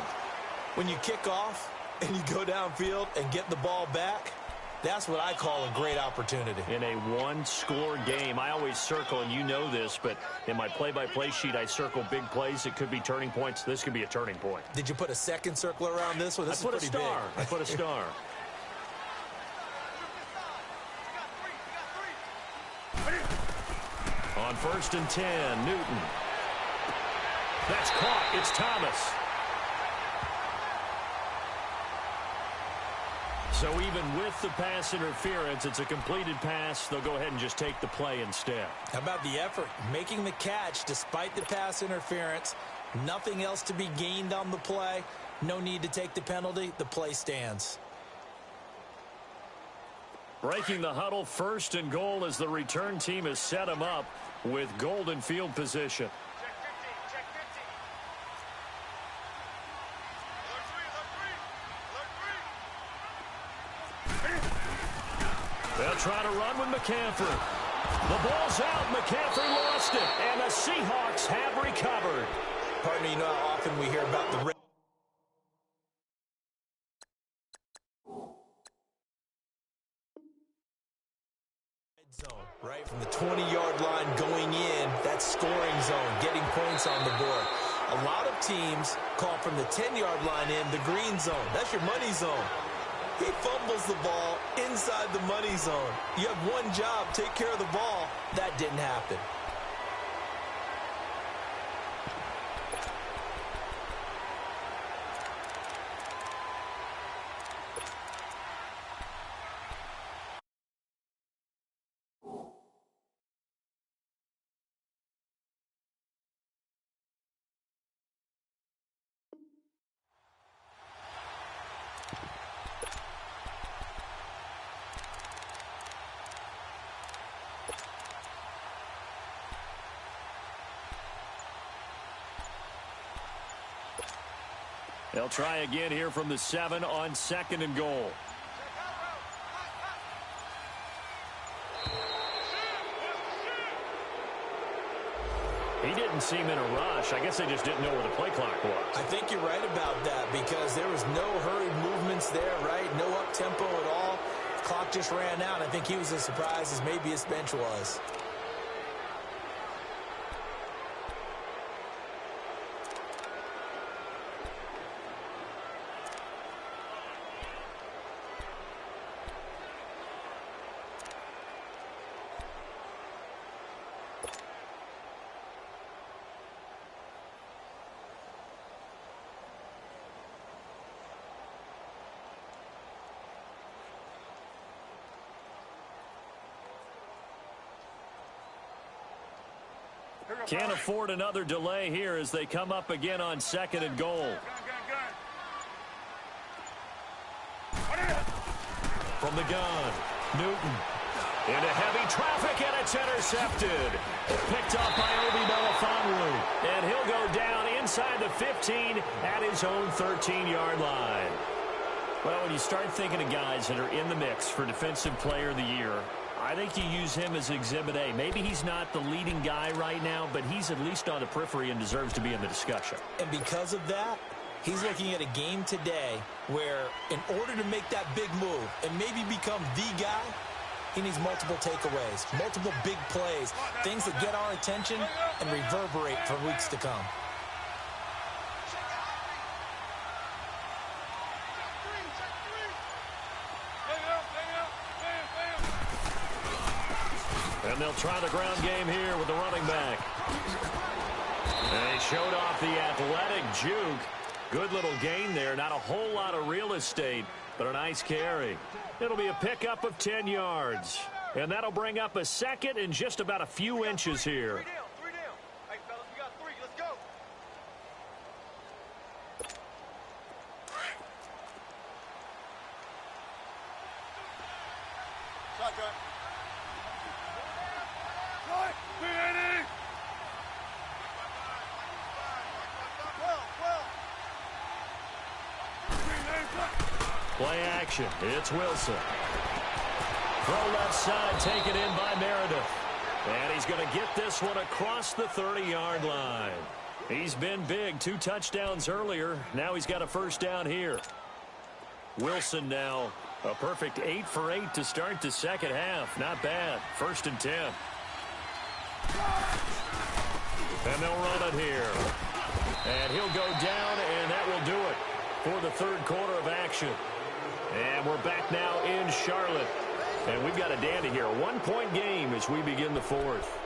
When you kick off and you go downfield and get the ball back, that's what I call a great opportunity. In a one-score game, I always circle, and you know this, but in my play-by-play sheet, I circle big plays. It could be turning points. This could be a turning point. Did you put a second circle around this one? This I put a star. Big. I put a star. On 1st and 10, Newton. That's caught. It's Thomas. So even with the pass interference, it's a completed pass. They'll go ahead and just take the play instead. How about the effort? Making the catch despite the pass interference. Nothing else to be gained on the play. No need to take the penalty. The play stands. Breaking the huddle, 1st and goal as the return team has set them up with golden field position. Check 15, check 15. Look 3, look 3. try to run with McCaffrey. The ball's out. McCaffrey lost it. And the Seahawks have recovered. Partner, you know how often we hear about the red zone, right? From the 20-yard line going in, that scoring zone, getting points on the board. A lot of teams call from the 10-yard line in the green zone. That's your money zone. He fumbles the ball inside the money zone. You have one job, take care of the ball. That didn't happen. They'll try again here from the 7 on 2nd and goal. He didn't seem in a rush. I guess they just didn't know where the play clock was. I think you're right about that because there was no hurried movements there, right? No up-tempo at all. The clock just ran out. I think he was as surprised as maybe his bench was. Can't afford another delay here as they come up again on 2nd and goal. From the gun, Newton. Into heavy traffic, and it's intercepted. Picked up by Obi Melifonwu. And he'll go down inside the 15 at his own 13-yard line. Well, when you start thinking of guys that are in the mix for Defensive Player of the Year, I think you use him as Exhibit A. Maybe he's not the leading guy right now, but he's at least on the periphery and deserves to be in the discussion. And because of that, he's looking at a game today where in order to make that big move and maybe become the guy, he needs multiple takeaways, multiple big plays, things that get our attention and reverberate for weeks to come. And they'll try the ground game here with the running back. And he showed off the athletic juke. Good little gain there. Not a whole lot of real estate, but a nice carry. It'll be a pickup of 10 yards. And that'll bring up a second and just about a few inches here. Three down. Hey, fellas, we got 3. Let's go. Shotgun. Play action. It's Wilson. Throw left side taken in by Meredith. And he's going to get this one across the 30-yard line. He's been big. 2 touchdowns earlier. Now he's got a first down here. Wilson now a perfect 8 for 8 to start the second half. Not bad. 1st and 10. And they'll run it here. And he'll go down, and that will do it for the third quarter of action. And we're back now in Charlotte. And we've got a dandy here. A 1-point game as we begin the fourth.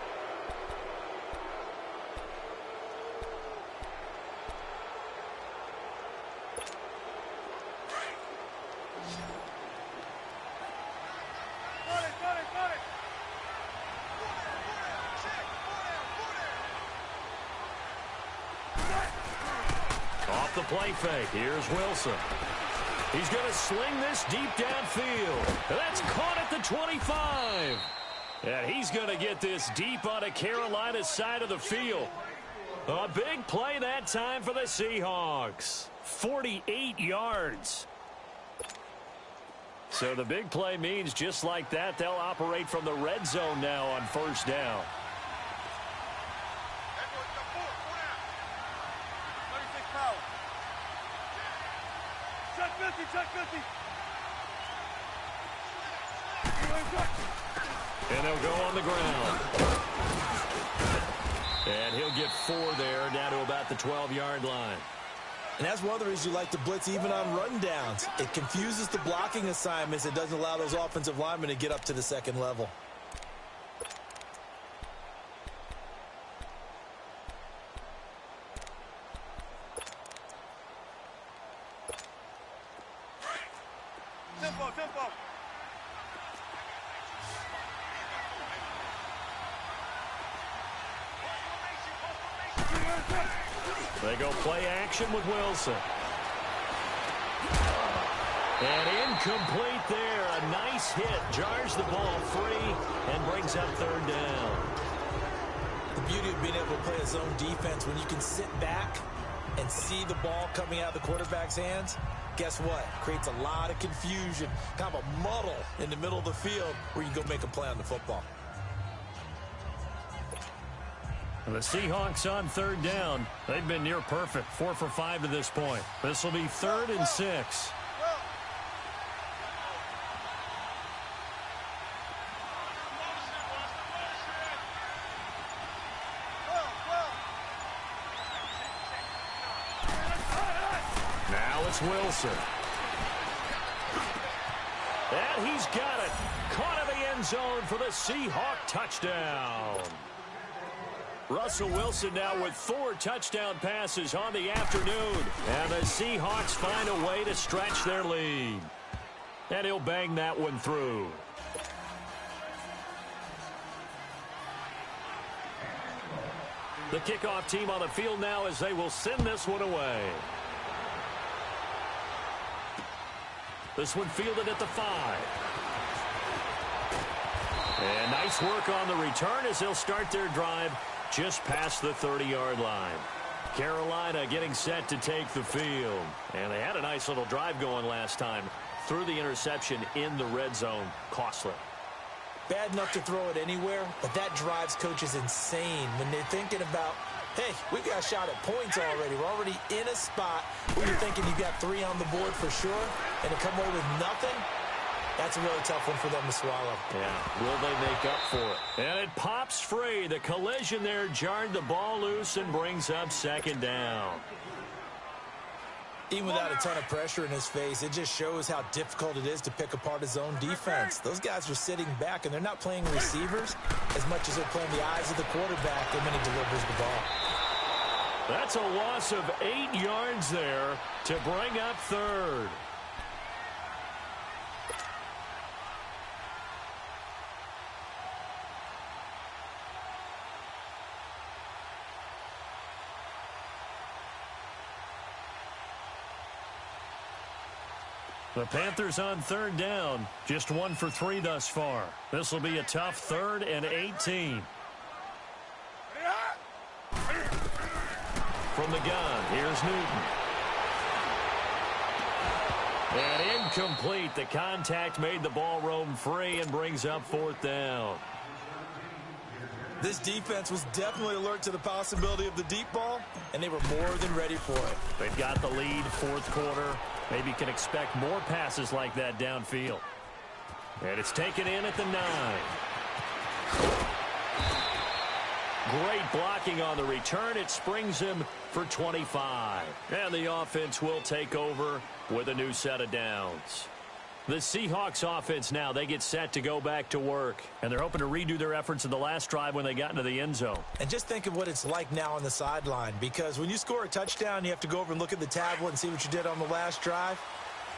Off the play fake. Here's Wilson. He's going to sling this deep downfield. That's caught at the 25. And he's going to get this deep on a Carolina side of the field. A big play that time for the Seahawks. 48 yards. So the big play means just like that, they'll operate from the red zone now on first down. Check 50. And they'll go on the ground. And he'll get 4 there, down to about the 12-yard line. And that's one of the reasons you like to blitz even on rundowns. It confuses the blocking assignments. It doesn't allow those offensive linemen to get up to the second level. Tempo. They go play action with Wilson. And incomplete there. A nice hit. Jars the ball free and brings up third down. The beauty of being able to play a zone defense, when you can sit back and see the ball coming out of the quarterback's hands, guess what? Creates a lot of confusion, kind of a muddle in the middle of the field where you can go make a play on the football. The Seahawks on third down. They've been near perfect. 4 for 5 to this point. This will be 3rd and 6. Now it's Wilson. And he's got it. Caught in the end zone for the Seahawk touchdown. Russell Wilson now with 4 touchdown passes on the afternoon. And the Seahawks find a way to stretch their lead. And he'll bang that one through. The kickoff team on the field now as they will send this one away. This one fielded at the 5. And nice work on the return as they'll start their drive just past the 30-yard line. Carolina getting set to take the field. And they had a nice little drive going last time. Threw the interception in the red zone. Costly. Bad enough to throw it anywhere, but that drives coaches insane when they're thinking about, hey, we've got a shot at points already. We're already in a spot where you're thinking you've got 3 on the board for sure, and to come away with nothing, that's a really tough one for them to swallow. Yeah, will they make up for it? And it pops free. The collision there jarred the ball loose and brings up 2nd down. Even without a ton of pressure in his face, it just shows how difficult it is to pick apart his own defense. Those guys are sitting back, and they're not playing receivers as much as they're playing the eyes of the quarterback and when he delivers the ball. That's a loss of 8 yards there to bring up 3rd. The Panthers on 3rd down, just 1 for 3 thus far. This will be a tough 3rd and 18. From the gun, here's Newton. And incomplete. The contact made the ball roam free and brings up 4th down. This defense was definitely alert to the possibility of the deep ball, and they were more than ready for it. They've got the lead, 4th quarter. Maybe can expect more passes like that downfield. And it's taken in at the 9. Great blocking on the return. It springs him for 25. And the offense will take over with a new set of downs. The Seahawks offense now, they get set to go back to work. And they're hoping to redo their efforts in the last drive when they got into the end zone. And just think of what it's like now on the sideline. Because when you score a touchdown, you have to go over and look at the tablet and see what you did on the last drive.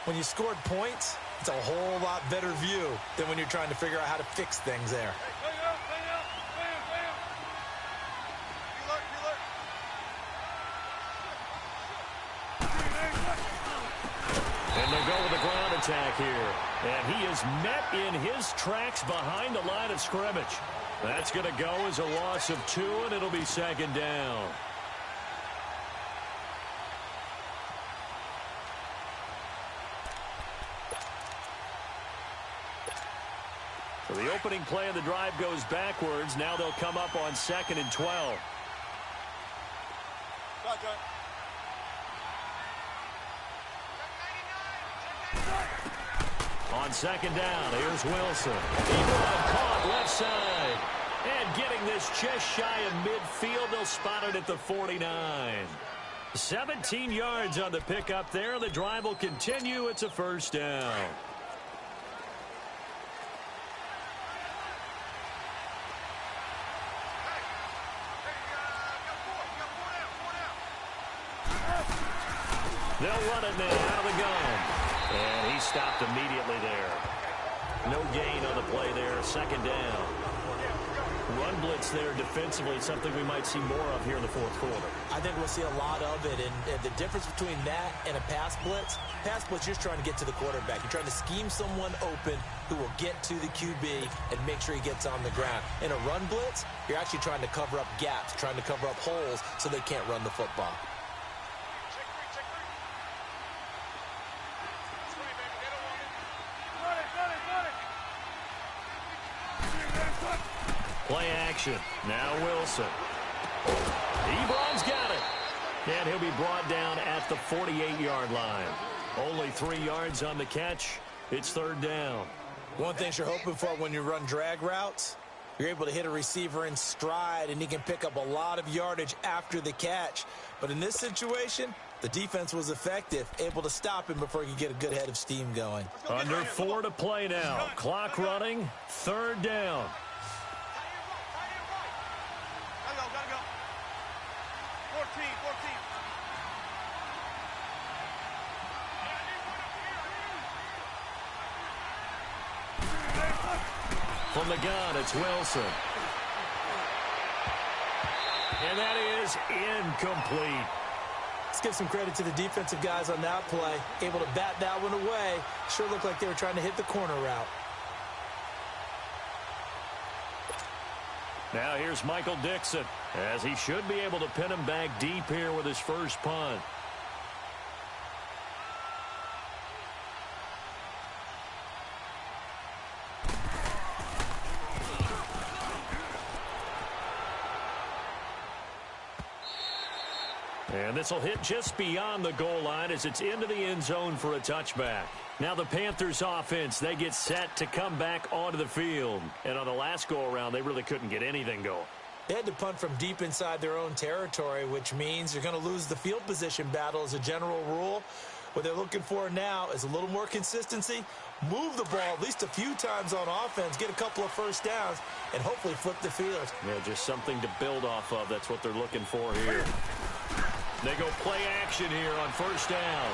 When you scored points, it's a whole lot better view than when you're trying to figure out how to fix things there. And they'll go with a ground attack here. And he is met in his tracks behind the line of scrimmage. That's going to go as a loss of 2, and it'll be 2nd down. So the opening play of the drive goes backwards. Now they'll come up on 2nd and 12. On 2nd down, here's Wilson. Ebron caught left side. And getting this just shy of midfield, they'll spot it at the 49. 17 yards on the pickup there. The drive will continue. It's a first down. They'll run it now out of the gun. And he stopped immediately there. No gain on the play there. 2nd down. Run blitz there defensively, something we might see more of here in the 4th quarter. I think we'll see a lot of it, and the difference between that and a pass blitz, you're just trying to get to the quarterback. You're trying to scheme someone open who will get to the QB and make sure he gets on the ground. In a run blitz, you're actually trying to cover up gaps, trying to cover up holes so they can't run the football. Play action. Now Wilson. Ebron's got it. And he'll be brought down at the 48-yard line. Only 3 yards on the catch. It's 3rd down. One thing you're hoping for when you run drag routes, you're able to hit a receiver in stride, and he can pick up a lot of yardage after the catch. But in this situation, the defense was effective, able to stop him before he could get a good head of steam going. Under 4 to play now. Clock running. 3rd down. Gotta go. 14. From the gun, it's Wilson. And that is incomplete. Let's give some credit to the defensive guys on that play. Able to bat that one away. Sure looked like they were trying to hit the corner route. Now here's Michael Dixon, as he should be able to pin him back deep here with his first punt. And this will hit just beyond the goal line as it's into the end zone for a touchback. Now the Panthers offense, they get set to come back onto the field. And on the last go-around, they really couldn't get anything going. They had to punt from deep inside their own territory, which means you're going to lose the field position battle as a general rule. What they're looking for now is a little more consistency, move the ball at least a few times on offense, get a couple of first downs, and hopefully flip the field. Yeah, just something to build off of. That's what they're looking for here. They go play action here on 1st down.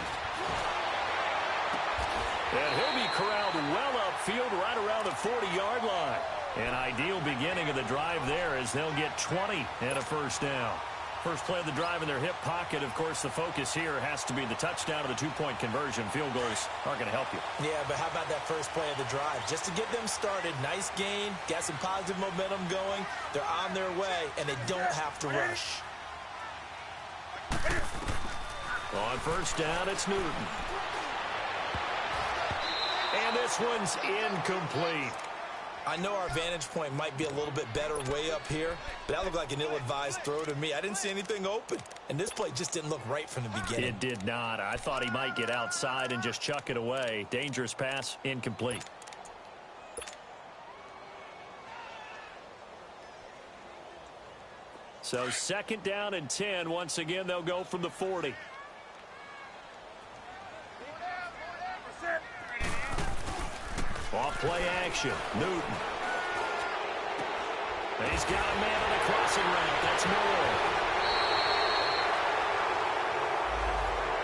And he'll be corralled well upfield right around the 40-yard line. An ideal beginning of the drive there as they'll get 20 and a 1st down. First play of the drive in their hip pocket. Of course, the focus here has to be the touchdown or the 2-point conversion. Field goals aren't going to help you. Yeah, but how about that first play of the drive? Just to get them started, nice gain, got some positive momentum going. They're on their way, and they don't have to rush. On 1st down, it's Newton. And this one's incomplete. I know our vantage point might be a little bit better way up here, but that looked like an ill-advised throw to me. I didn't see anything open, and this play just didn't look right from the beginning. It did not. I thought he might get outside and just chuck it away. Dangerous pass, incomplete. So 2nd down and 10. Once again, they'll go from the 40. Off play action. Newton. He's got a man on the crossing route. That's Moore.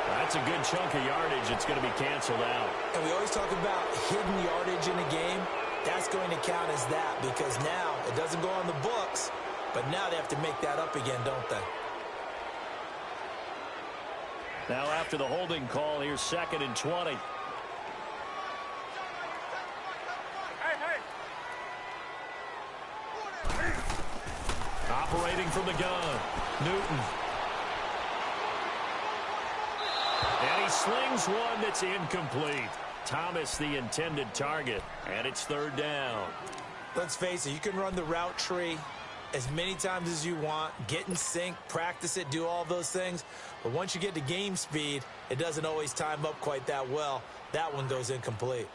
That's a good chunk of yardage. It's going to be canceled out. And we always talk about hidden yardage in a game. That's going to count as that because now it doesn't go on the books, but now they have to make that up again, don't they? Now after the holding call, here's 2nd and 20. Operating from the gun, Newton. And he slings one that's incomplete. Thomas the intended target, and it's third down. Let's face it, you can run the route tree as many times as you want, get in sync, practice it, do all those things. But once you get to game speed, it doesn't always time up quite that well. That one goes incomplete.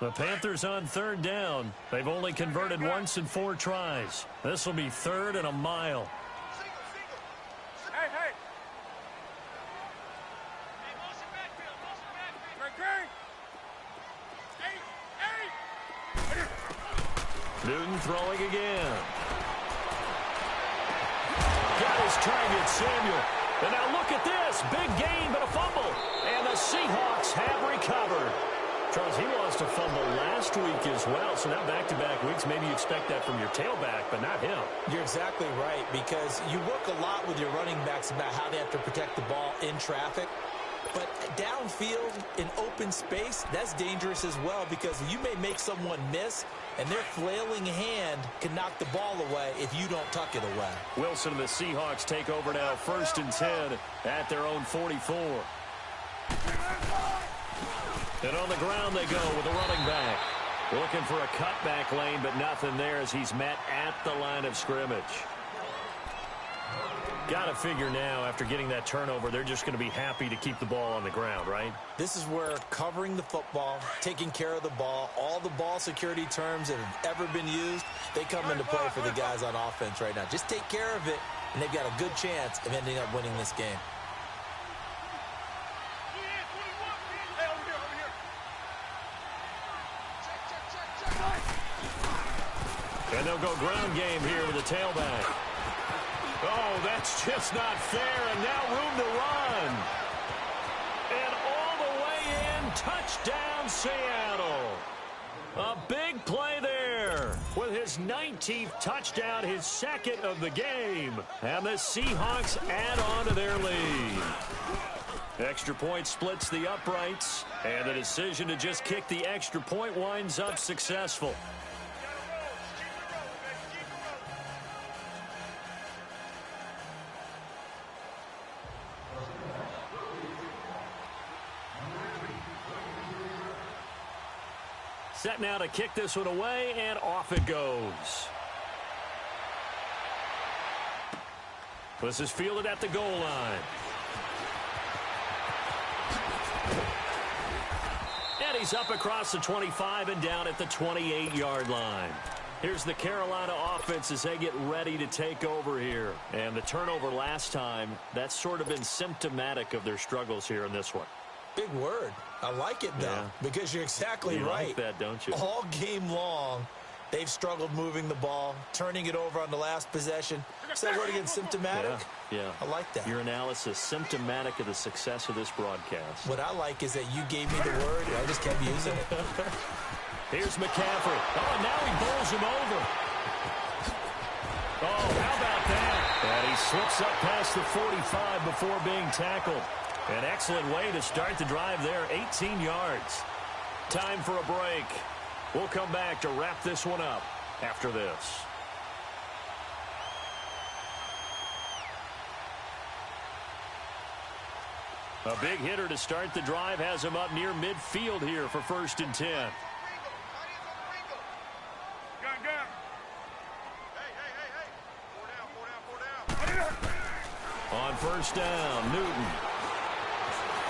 The Panthers on third down. They've only converted once in 4 tries. This will be third and a mile. Hey, hey. Motion backfield. Newton throwing again. Got his target, Samuel. And now look at this. Big gain, but a fumble. And the Seahawks have recovered. Charles, he lost a fumble last week as well, so now back-to-back weeks, maybe you expect that from your tailback, but not him. You're exactly right, because you work a lot with your running backs about how they have to protect the ball in traffic. But downfield, in open space, that's dangerous as well, because you may make someone miss, and their flailing hand can knock the ball away if you don't tuck it away. Wilson and the Seahawks take over now, 1st and 10 at their own 44. And on the ground they go with the running back. Looking for a cutback lane, but nothing there as he's met at the line of scrimmage. Got to figure now, after getting that turnover, they're just going to be happy to keep the ball on the ground, right? This is where covering the football, taking care of the ball, all the ball security terms that have ever been used, they come into play for the guys on offense right now. Just take care of it, and they've got a good chance of ending up winning this game. And they'll go ground game here with the tailback. Oh, that's just not fair, and now room to run. And all the way in, touchdown Seattle. A big play there with his 19th touchdown, his 2nd of the game. And the Seahawks add on to their lead. Extra point splits the uprights, and the decision to just kick the extra point winds up successful. Set now to kick this one away, and off it goes. This is fielded at the goal line. And he's up across the 25 and down at the 28-yard line. Here's the Carolina offense as they get ready to take over here. And the turnover last time, that's sort of been symptomatic of their struggles here in this one. Big word. I like it, though, because you're exactly right. You like that, don't you? All game long, they've struggled moving the ball, turning it over on the last possession. Is that word again, symptomatic? Yeah. I like that. Your analysis, symptomatic of the success of this broadcast. What I like is that you gave me the word, and I just kept using it. Here's McCaffrey. Oh, and now he bowls him over. Oh, how about that? And he slips up past the 45 before being tackled. An excellent way to start the drive there, 18 yards. Time for a break. We'll come back to wrap this one up after this. A big hitter to start the drive has him up near midfield here for 1st and 10. On 1st down, Newton.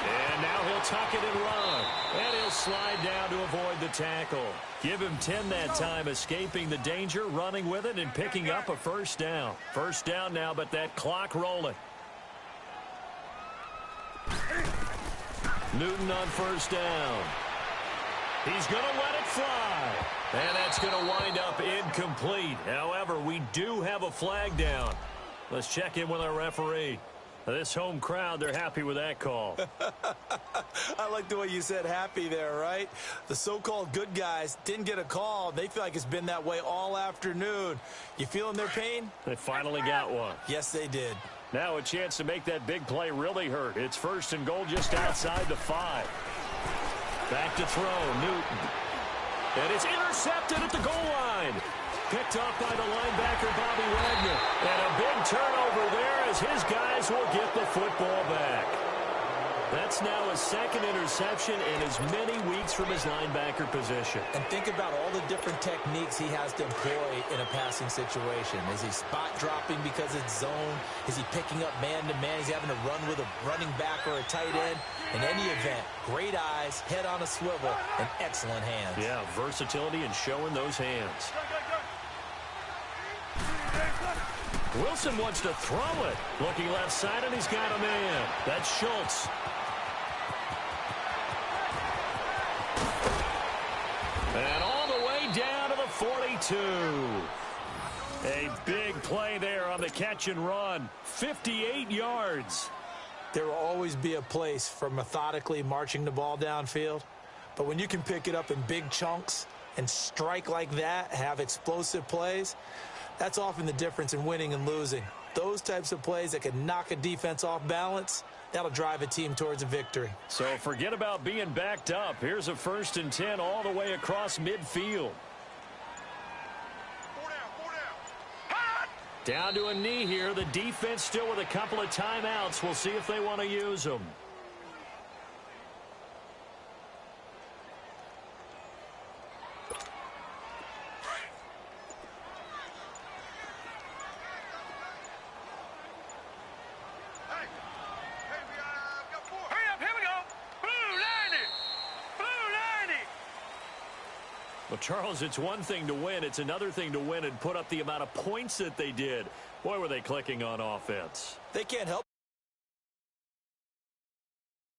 And now he'll tuck it and run. And he'll slide down to avoid the tackle. Give him 10 that time, escaping the danger, running with it, and picking up a 1st down. 1st down now, but that clock rolling. Newton on 1st down. He's going to let it fly. And that's going to wind up incomplete. However, we do have a flag down. Let's check in with our referee. This home crowd, they're happy with that call. I like the way you said happy there, right? The so-called good guys didn't get a call. They feel like it's been that way all afternoon. You feeling their pain? They finally got one. Yes, they did. Now a chance to make that big play really hurt. It's 1st and goal just outside the 5. Back to throw, Newton. And it's intercepted at the goal line. Picked off by the linebacker, Bobby Wagner. And a big turnover there as his guys will get the football back. That's now his second interception and as many weeks from his linebacker position. And think about all the different techniques he has to employ in a passing situation. Is he spot dropping because it's zone? Is he picking up man-to-man? Is he having to run with a running back or a tight end? In any event, great eyes, head on a swivel, and excellent hands. Yeah, versatility and showing those hands. Wilson wants to throw it. Looking left side, and he's got a man. That's Schultz. And all the way down to the 42. A big play there on the catch and run. 58 yards. There will always be a place for methodically marching the ball downfield. But when you can pick it up in big chunks and strike like that, have explosive plays, that's often the difference in winning and losing. Those types of plays that can knock a defense off balance, that'll drive a team towards a victory. So forget about being backed up. Here's a 1st and 10 all the way across midfield. Down to a knee here. The defense still with a couple of timeouts. We'll see if they want to use them. Well, Charles, it's one thing to win. It's another thing to win and put up the amount of points that they did. Boy, were they clicking on offense. They can't help